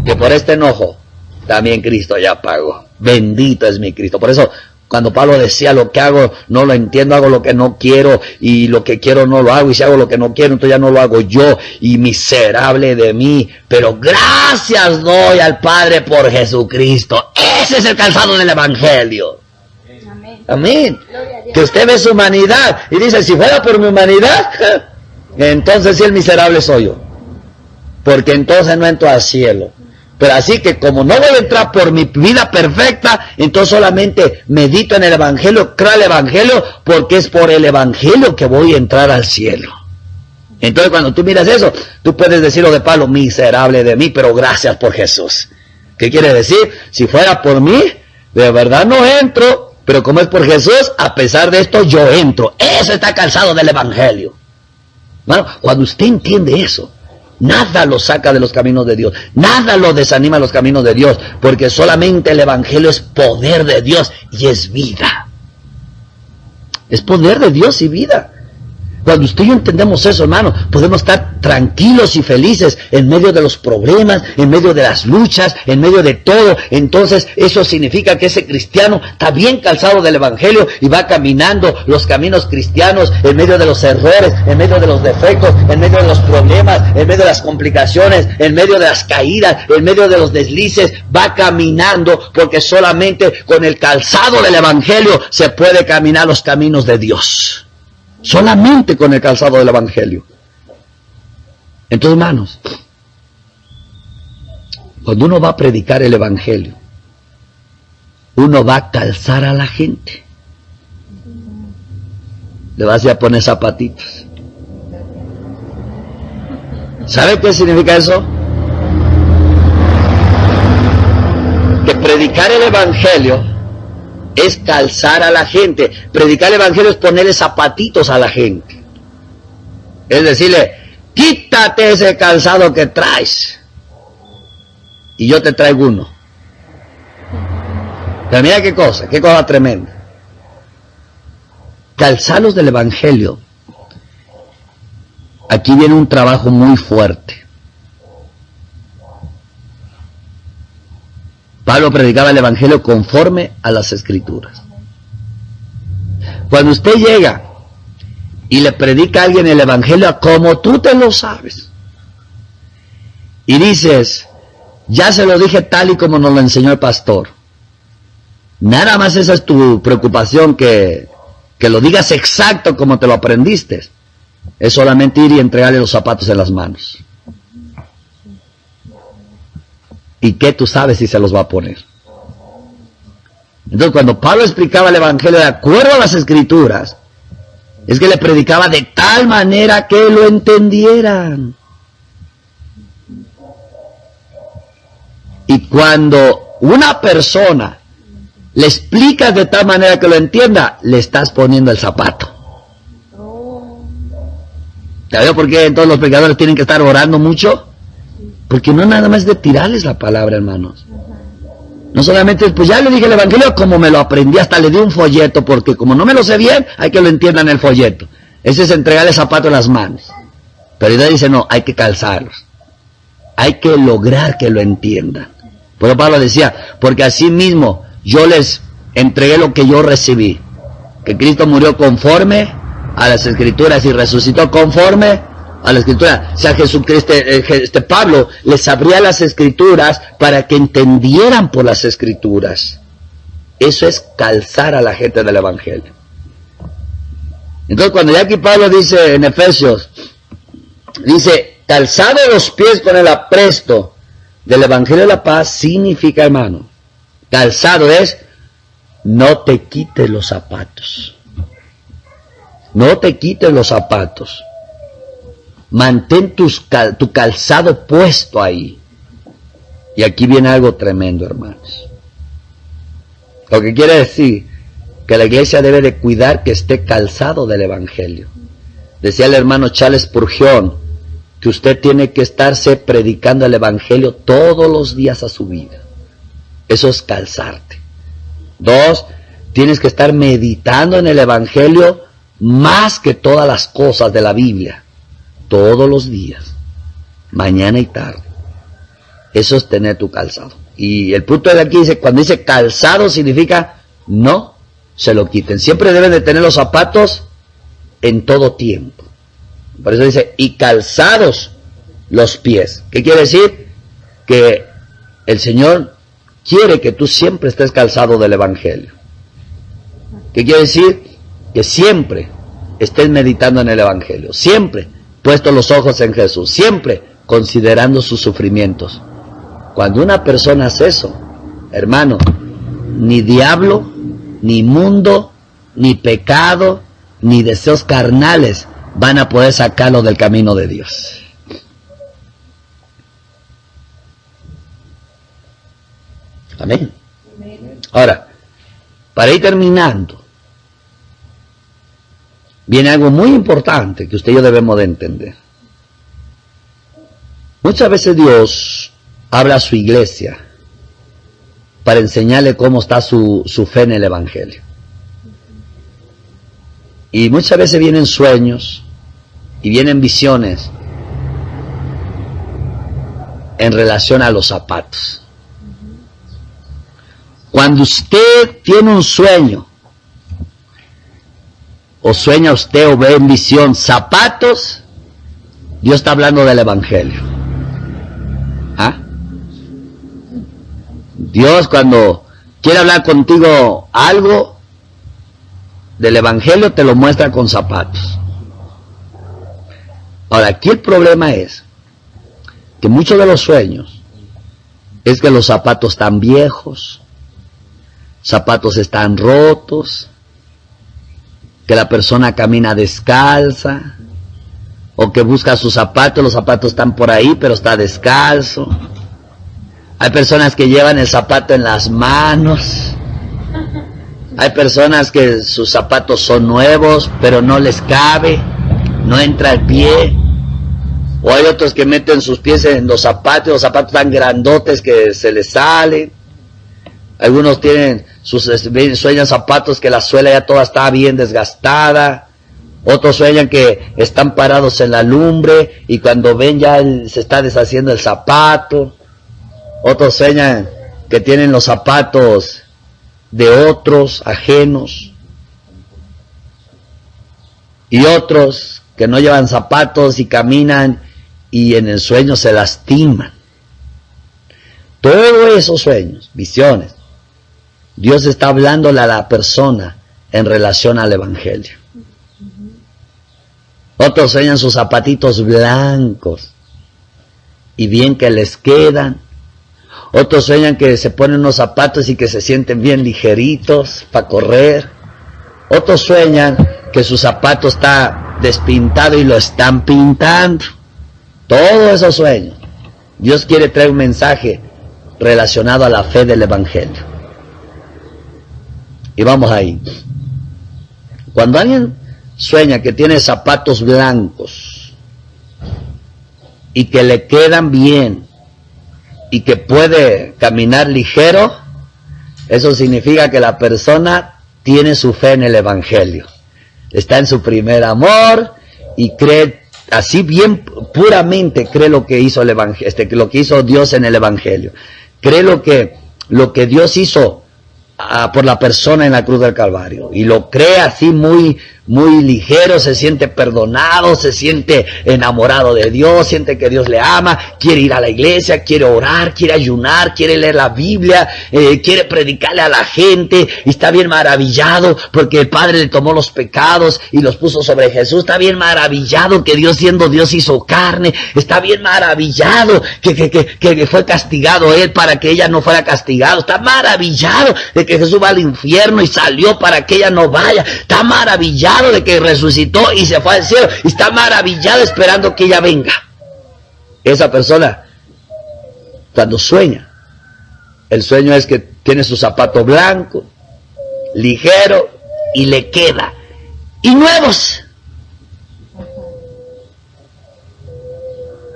que por este enojo también Cristo ya pagó. Bendito es mi Cristo. Por eso cuando Pablo decía, lo que hago no lo entiendo, hago lo que no quiero, y lo que quiero no lo hago, y si hago lo que no quiero, entonces ya no lo hago yo, y miserable de mí, pero gracias doy al Padre por Jesucristo. Ese es el calzado del Evangelio. Amén. Amén. Que usted ve su humanidad y dice, si fuera por mi humanidad, entonces sí el miserable soy yo, porque entonces no entro al cielo. Pero así que como no voy a entrar por mi vida perfecta, entonces solamente medito en el Evangelio, creo el Evangelio, porque es por el Evangelio que voy a entrar al cielo. Entonces cuando tú miras eso, tú puedes decir lo de Pablo, miserable de mí, pero gracias por Jesús. ¿Qué quiere decir? Si fuera por mí, de verdad no entro, pero como es por Jesús, a pesar de esto yo entro. Eso está calzado del Evangelio. Bueno, cuando usted entiende eso, nada lo saca de los caminos de Dios, nada lo desanima de los caminos de Dios, porque solamente el Evangelio es poder de Dios y es vida. Es poder de Dios y vida. Cuando usted y yo entendemos eso, hermano, podemos estar tranquilos y felices en medio de los problemas, en medio de las luchas, en medio de todo. Entonces eso significa que ese cristiano está bien calzado del Evangelio y va caminando los caminos cristianos en medio de los errores, en medio de los defectos, en medio de los problemas, en medio de las complicaciones, en medio de las caídas, en medio de los deslices. Va caminando porque solamente con el calzado del Evangelio se puede caminar los caminos de Dios. Solamente con el calzado del Evangelio. Entonces, hermanos, cuando uno va a predicar el Evangelio, uno va a calzar a la gente. Le vas a poner zapatitos. ¿Sabe qué significa eso? Que predicar el Evangelio es calzar a la gente. Predicar el Evangelio es ponerle zapatitos a la gente. Es decirle, quítate ese calzado que traes y yo te traigo uno. Pero mira qué cosa tremenda. Calzarlos del Evangelio. Aquí viene un trabajo muy fuerte. Pablo predicaba el Evangelio conforme a las Escrituras. Cuando usted llega y le predica a alguien el Evangelio como tú te lo sabes, y dices, ya se lo dije tal y como nos lo enseñó el pastor, nada más esa es tu preocupación, que lo digas exacto como te lo aprendiste, es solamente ir y entregarle los zapatos en las manos. ¿Y qué tú sabes si se los va a poner? Entonces cuando Pablo explicaba el Evangelio de acuerdo a las Escrituras, es que le predicaba de tal manera que lo entendieran. Y cuando una persona le explicas de tal manera que lo entienda, le estás poniendo el zapato. ¿Ya veo por qué entonces los predicadores tienen que estar orando mucho? Porque no nada más de tirarles la palabra, hermanos. No solamente, pues ya le dije el Evangelio como me lo aprendí, hasta le di un folleto, porque como no me lo sé bien, hay que lo entiendan en el folleto. Ese es entregarle zapato en las manos. Pero ella dice, no, hay que calzarlos. Hay que lograr que lo entiendan. Por eso Pablo decía, porque así mismo yo les entregué lo que yo recibí. Que Cristo murió conforme a las Escrituras y resucitó conforme a la Escritura. O sea, Jesucristo, Pablo les abría las Escrituras para que entendieran por las Escrituras. Eso es calzar a la gente del Evangelio. Entonces cuando ya aquí Pablo dice en Efesios, dice, calzado los pies con el apresto del Evangelio de la paz, significa, hermano, calzado es, no te quites los zapatos. No te quites los zapatos. Mantén tu calzado puesto ahí. Y aquí viene algo tremendo, hermanos. Lo que quiere decir que la iglesia debe de cuidar que esté calzado del Evangelio. Decía el hermano Charles Spurgeon que usted tiene que estarse predicando el Evangelio todos los días a su vida. Eso es calzarte. 2, tienes que estar meditando en el Evangelio más que todas las cosas de la Biblia. Todos los días. Mañana y tarde. Eso es tener tu calzado. Y el punto de aquí dice, cuando dice calzado significa no se lo quiten. Siempre deben de tener los zapatos en todo tiempo. Por eso dice, y calzados los pies. ¿Qué quiere decir? Que el Señor quiere que tú siempre estés calzado del Evangelio. ¿Qué quiere decir? Que siempre estés meditando en el Evangelio. Siempre puesto los ojos en Jesús. Siempre considerando sus sufrimientos. Cuando una persona hace eso, hermano, ni diablo, ni mundo, ni pecado, ni deseos carnales van a poder sacarlo del camino de Dios. Amén. Ahora, para ir terminando, viene algo muy importante que usted y yo debemos de entender. Muchas veces Dios habla a su iglesia para enseñarle cómo está su fe en el Evangelio. Y muchas veces vienen sueños y vienen visiones en relación a los zapatos. Cuando usted tiene un sueño, o sueña usted o ve en visión zapatos, Dios está hablando del Evangelio. ¿Ah? Dios cuando quiere hablar contigo algo del Evangelio te lo muestra con zapatos. Ahora, aquí el problema es que muchos de los sueños es que los zapatos están viejos, zapatos están rotos, que la persona camina descalza, o que busca sus zapatos, los zapatos están por ahí, pero está descalzo. Hay personas que llevan el zapato en las manos. Hay personas que sus zapatos son nuevos, pero no les cabe, no entra el pie. O hay otros que meten sus pies en los zapatos tan grandotes que se les salen. Algunos tienen sueñan zapatos que la suela ya toda está bien desgastada. Otros sueñan que están parados en la lumbre y cuando ven ya se está deshaciendo el zapato. Otros sueñan que tienen los zapatos de otros ajenos. Y otros que no llevan zapatos y caminan y en el sueño se lastiman. Todos esos sueños, visiones, Dios está hablándole a la persona en relación al Evangelio. Otros sueñan sus zapatitos blancos y bien que les quedan. Otros sueñan que se ponen unos zapatos y que se sienten bien ligeritos para correr. Otros sueñan que su zapato está despintado y lo están pintando. Todos esos sueños. Dios quiere traer un mensaje relacionado a la fe del Evangelio. Y vamos ahí. Cuando alguien sueña que tiene zapatos blancos y que le quedan bien y que puede caminar ligero, eso significa que la persona tiene su fe en el Evangelio. Está en su primer amor y cree, así bien puramente cree lo que hizo el Evangelio, lo que hizo Dios en el Evangelio. Cree lo que Dios hizo por la persona en la cruz del Calvario. Y lo cree así muy muy ligero, se siente perdonado, se siente enamorado de Dios, siente que Dios le ama, quiere ir a la iglesia, quiere orar, quiere ayunar, quiere leer la Biblia, quiere predicarle a la gente, y está bien maravillado porque el Padre le tomó los pecados y los puso sobre Jesús. Está bien maravillado que Dios, siendo Dios, hizo carne. Está bien maravillado que fue castigado Él para que ella no fuera castigado. Está maravillado de que Jesús va al infierno y salió para que ella no vaya. Está maravillado de que resucitó y se fue al cielo, y está maravillado esperando que ella venga. Esa persona, cuando sueña, el sueño es que tiene su zapato blanco, ligero, y le queda, y nuevos.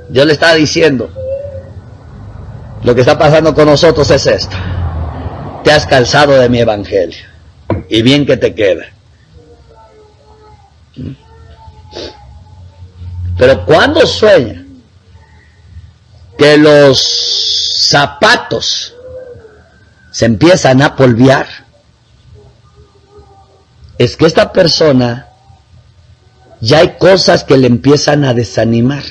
Dios le está diciendo, lo que está pasando con nosotros es esto: te has calzado de mi evangelio, y bien que te queda. Pero cuando sueña que los zapatos se empiezan a polvear, es que esta persona ya hay cosas que le empiezan a desanimar.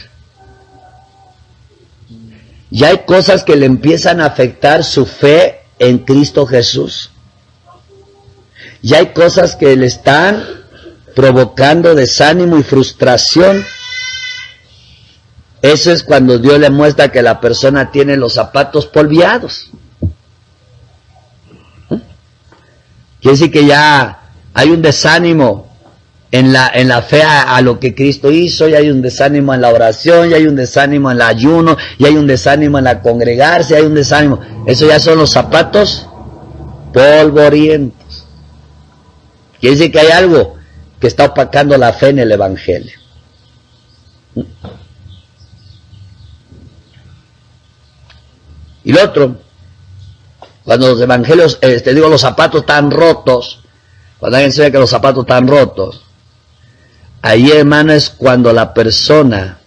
Ya hay cosas que le empiezan a afectar su fe en Cristo Jesús. Ya hay cosas que le están provocando desánimo y frustración. Eso es cuando Dios le muestra que la persona tiene los zapatos polveados. Quiere decir que ya hay un desánimo en la fe a lo que Cristo hizo, y hay un desánimo en la oración, y hay un desánimo en el ayuno, y hay un desánimo en la congregarse, hay un desánimo. Eso ya son los zapatos polvorientos. Quiere decir que hay algo que está opacando la fe en el evangelio. Y lo otro, cuando los evangelios, los zapatos están rotos, cuando alguien se ve que los zapatos están rotos, ahí, hermano, es cuando la persona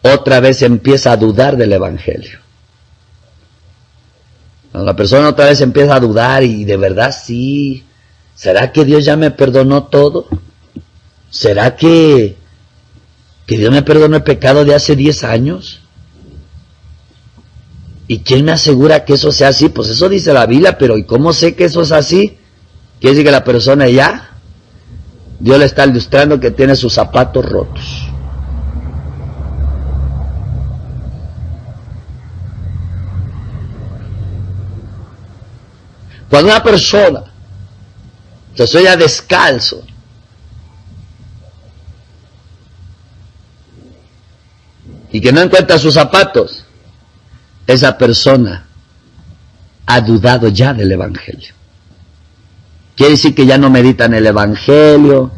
otra vez empieza a dudar del evangelio. Cuando la persona otra vez empieza a dudar, y de verdad sí, ¿será que Dios ya me perdonó todo? ¿Será que Dios me perdonó el pecado de hace 10 años? ¿Y quién me asegura que eso sea así? Pues eso dice la Biblia, pero ¿y cómo sé que eso es así? Quiere decir que la persona ya, Dios le está ilustrando que tiene sus zapatos rotos. Cuando una persona se sueña descalzo, y que no encuentra sus zapatos, esa persona ha dudado ya del evangelio. Quiere decir que ya no medita en el evangelio,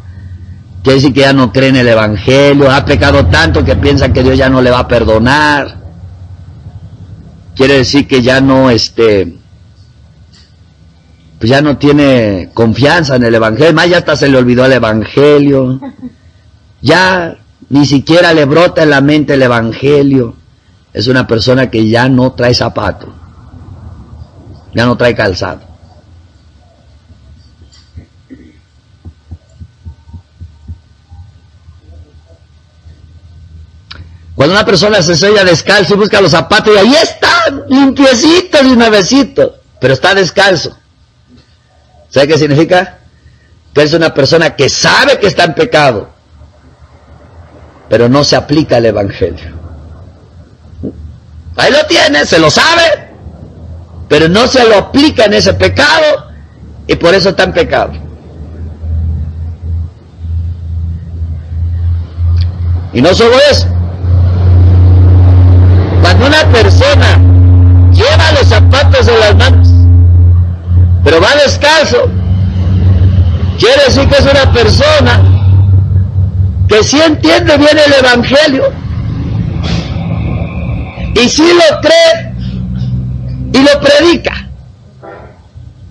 quiere decir que ya no cree en el evangelio, ha pecado tanto que piensa que Dios ya no le va a perdonar. Quiere decir que ya no, pues ya no tiene confianza en el evangelio, más ya hasta se le olvidó el evangelio, ya ni siquiera le brota en la mente el evangelio. Es una persona que ya no trae zapato, ya no trae calzado. Cuando una persona se sueña descalzo y busca los zapatos, y ahí están, limpiecitos y nuevecitos, pero está descalzo. ¿Sabe qué significa? Que es una persona que sabe que está en pecado, pero no se aplica el evangelio. Ahí lo tiene, se lo sabe, pero no se lo aplica en ese pecado, y por eso está en pecado. Y no solo eso, cuando una persona lleva los zapatos en las manos, pero va descalzo, quiere decir que es una persona que sí entiende bien el evangelio, y sí lo cree y lo predica,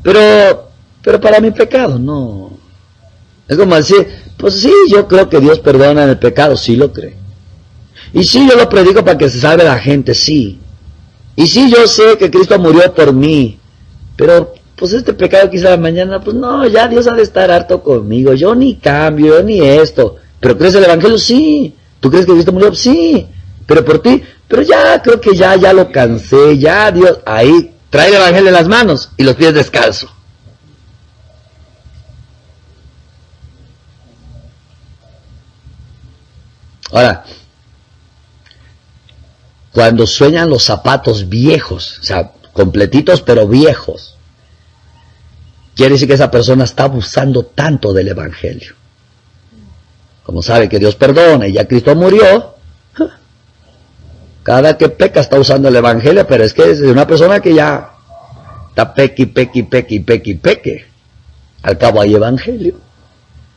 pero para mi pecado no. Es como decir, pues sí, yo creo que Dios perdona el pecado, sí lo cree, y sí, yo lo predico para que se salve la gente, sí, y sí, yo sé que Cristo murió por mí, pero pues este pecado que hice a la mañana, pues no, ya Dios ha de estar harto conmigo, yo ni cambio, yo ni esto. ¿Pero crees el Evangelio? Sí. ¿Tú crees que Cristo murió? Sí. ¿Pero por ti? Pero ya, creo que ya lo cansé, ya Dios, ahí, trae el Evangelio en las manos y los pies descalzos. Ahora, cuando sueñan los zapatos viejos, o sea, completitos pero viejos, quiere decir que esa persona está abusando tanto del Evangelio. Como sabe que Dios perdona y ya Cristo murió, cada que peca está usando el Evangelio, pero es que es una persona que ya está peque. Al cabo hay Evangelio.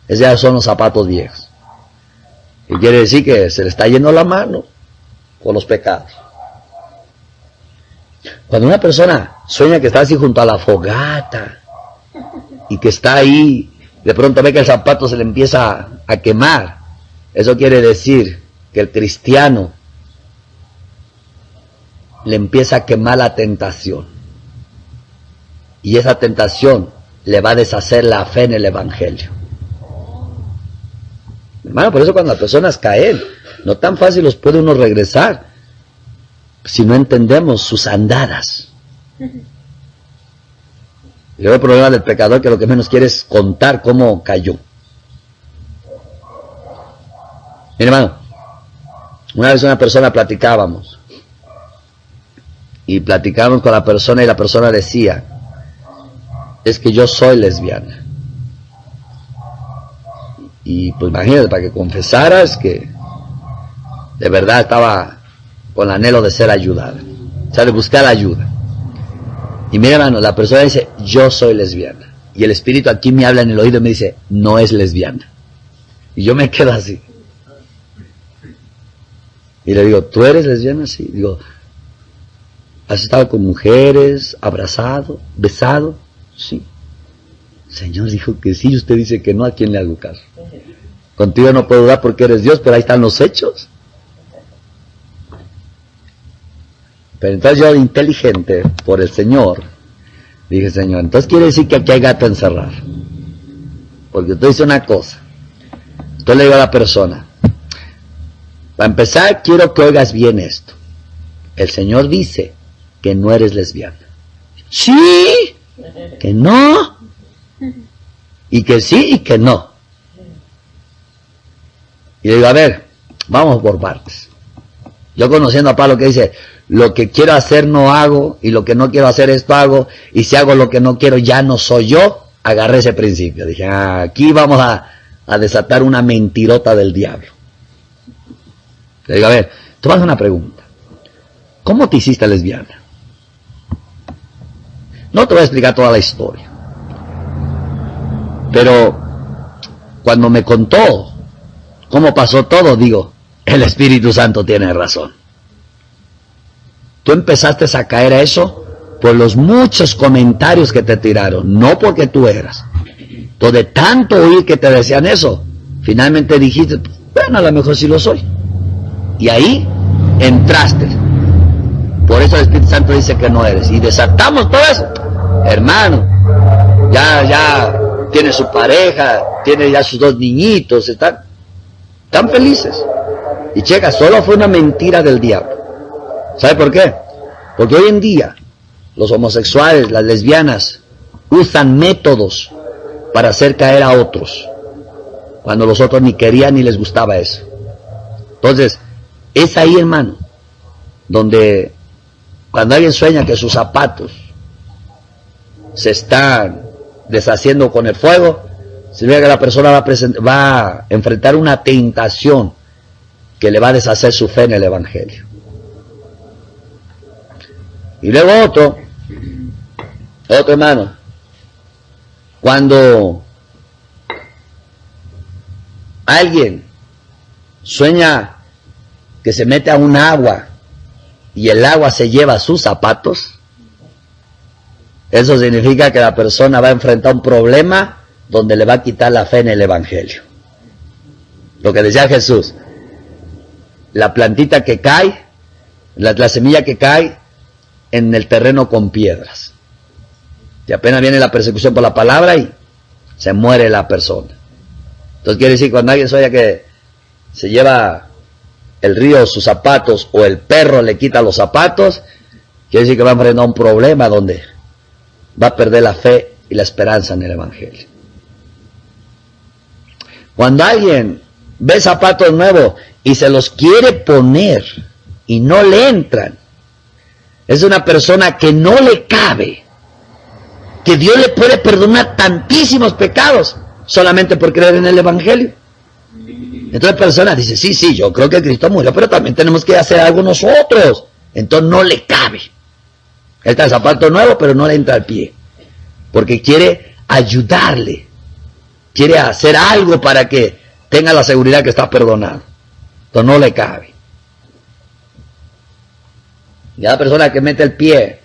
Esos ya son los zapatos viejos. Y quiere decir que se le está yendo la mano con los pecados. Cuando una persona sueña que está así junto a la fogata y que está ahí, de pronto ve que el zapato se le empieza a quemar, eso quiere decir que el cristiano le empieza a quemar la tentación. Y esa tentación le va a deshacer la fe en el Evangelio. Hermano, por eso cuando las personas caen, no tan fácil los puede uno regresar si no entendemos sus andadas. Y luego el problema del pecador, que lo que menos quiere es contar cómo cayó. Mi hermano, una vez una persona platicábamos con la persona y la persona decía, es que yo soy lesbiana. Y pues imagínate, para que confesaras que de verdad estaba con el anhelo de ser ayudada, o sea, de buscar ayuda. Y mira, hermano, la persona dice, yo soy lesbiana. Y el Espíritu aquí me habla en el oído y me dice, no es lesbiana. Y yo me quedo así. Y le digo, ¿tú eres lesbiana? Sí. Digo, ¿has estado con mujeres, abrazado, besado? Sí. Señor dijo que sí, y usted dice que no, ¿a quién le hago caso? Contigo no puedo dudar porque eres Dios, pero ahí están los hechos. Pero entonces yo, inteligente, por el Señor, dije, Señor, entonces quiere decir que aquí hay gato encerrado. Porque usted dice una cosa. Entonces le digo a la persona, para empezar, quiero que oigas bien esto. El Señor dice que no eres lesbiana. Sí, que no, y que sí, y que no. Y le digo, a ver, vamos por partes. Yo conociendo a Pablo que dice, lo que quiero hacer no hago, y lo que no quiero hacer esto hago, y si hago lo que no quiero ya no soy yo, agarré ese principio. Dije, aquí vamos a desatar una mentirota del diablo. Le digo, a ver, te voy a hacer una pregunta. ¿Cómo te hiciste lesbiana? No te voy a explicar toda la historia. Pero cuando me contó cómo pasó todo, digo, el Espíritu Santo tiene razón. Tú empezaste a caer a eso por los muchos comentarios que te tiraron, no porque tú eras. Entonces, de tanto oír que te decían eso, finalmente dijiste, bueno, a lo mejor sí lo soy. Y ahí entraste. Por eso el Espíritu Santo dice que no eres. Y desatamos todo eso. Hermano, ya tiene su pareja, tiene ya sus 2 niñitos, están felices. Y checa, solo fue una mentira del diablo. ¿Sabe por qué? Porque hoy en día los homosexuales, las lesbianas, usan métodos para hacer caer a otros, cuando los otros ni querían ni les gustaba eso. Entonces, es ahí, hermano, donde cuando alguien sueña que sus zapatos se están deshaciendo con el fuego, significa que la persona va a enfrentar una tentación que le va a deshacer su fe en el Evangelio. Y luego otro hermano, cuando alguien sueña que se mete a un agua y el agua se lleva sus zapatos, eso significa que la persona va a enfrentar un problema donde le va a quitar la fe en el Evangelio. Lo que decía Jesús, la plantita que cae, la semilla que cae en el terreno con piedras. Y apenas viene la persecución por la palabra y se muere la persona. Entonces quiere decir, cuando alguien oye que se lleva el río sus zapatos o el perro le quita los zapatos, quiere decir que va a enfrentar un problema donde va a perder la fe y la esperanza en el Evangelio. Cuando alguien ve zapatos nuevos y se los quiere poner y no le entran, es una persona que no le cabe que Dios le puede perdonar tantísimos pecados solamente por creer en el Evangelio. Entonces la persona dice, sí, yo creo que Cristo murió, pero también tenemos que hacer algo nosotros. Entonces no le cabe. Él está el zapato nuevo, pero no le entra al pie. Porque quiere ayudarle. Quiere hacer algo para que tenga la seguridad que está perdonado. Entonces no le cabe. Y a la persona que mete el pie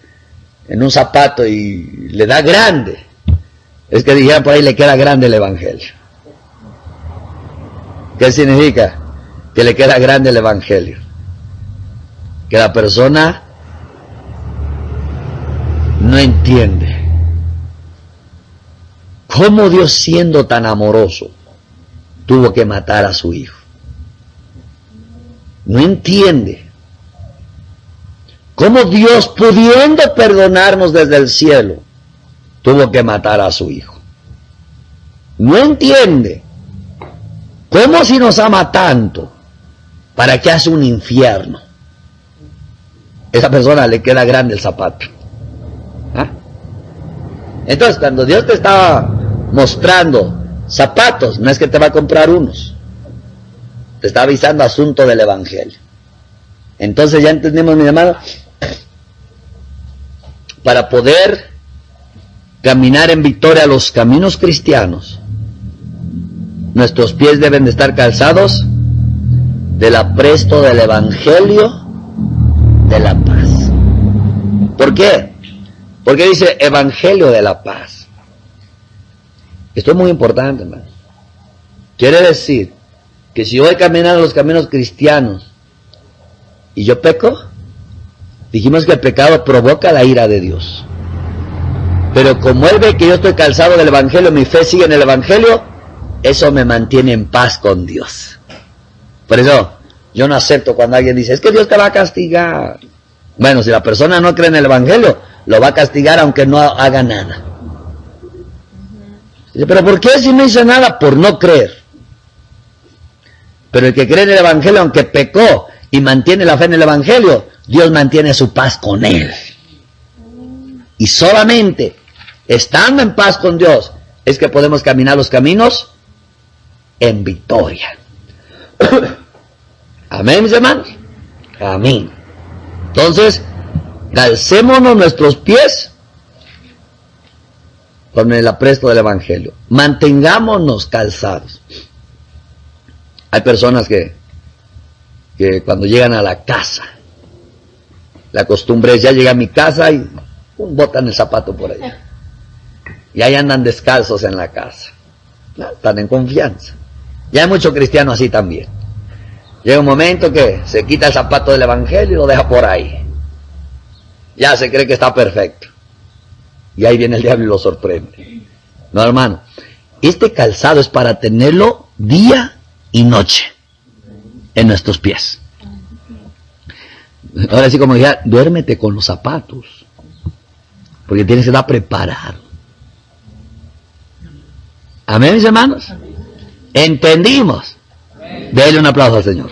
en un zapato y le da grande, es que dijeran por ahí, le queda grande el Evangelio. ¿Qué significa? Que le queda grande el Evangelio. Que la persona no entiende cómo Dios, siendo tan amoroso, tuvo que matar a su hijo. No entiende cómo Dios, pudiendo perdonarnos desde el cielo, tuvo que matar a su hijo. No entiende cómo, si nos ama tanto, ¿para qué hace un infierno? Esa persona le queda grande el zapato. ¿Ah? Entonces, cuando Dios te está mostrando zapatos, no es que te va a comprar unos. Te está avisando asunto del Evangelio. Entonces ya entendemos, mi hermano, para poder caminar en victoria los caminos cristianos, nuestros pies deben de estar calzados del apresto del Evangelio de la paz. ¿Por qué? Porque dice Evangelio de la paz. Esto es muy importante, hermano. Quiere decir que si yo voy caminando los caminos cristianos y yo peco, dijimos que el pecado provoca la ira de Dios. Pero como Él ve que yo estoy calzado del Evangelio, mi fe sigue en el Evangelio, eso me mantiene en paz con Dios. Por eso yo no acepto cuando alguien dice, es que Dios te va a castigar. Bueno, si la persona no cree en el Evangelio, lo va a castigar aunque no haga nada. Dice, pero ¿por qué si no hizo nada? Por no creer. Pero el que cree en el Evangelio, aunque pecó y mantiene la fe en el Evangelio, Dios mantiene su paz con él. Y solamente estando en paz con Dios es que podemos caminar los caminos en victoria. Amén, mis hermanos. Amén. Entonces, calcémonos nuestros pies con el apresto del Evangelio. Mantengámonos calzados. Hay personas que cuando llegan a la casa, la costumbre es, ya llegué a mi casa y botan el zapato por ahí. Y ahí andan descalzos en la casa. Están en confianza. Ya hay muchos cristianos así también. Llega un momento que se quita el zapato del Evangelio y lo deja por ahí. Ya se cree que está perfecto. Y ahí viene el diablo y lo sorprende. No, hermano. Este calzado es para tenerlo día y noche en nuestros pies. Ahora sí, como dije, duérmete con los zapatos. Porque tienes que estar preparado. Amén, mis hermanos. ¿Entendimos? Denle un aplauso al Señor.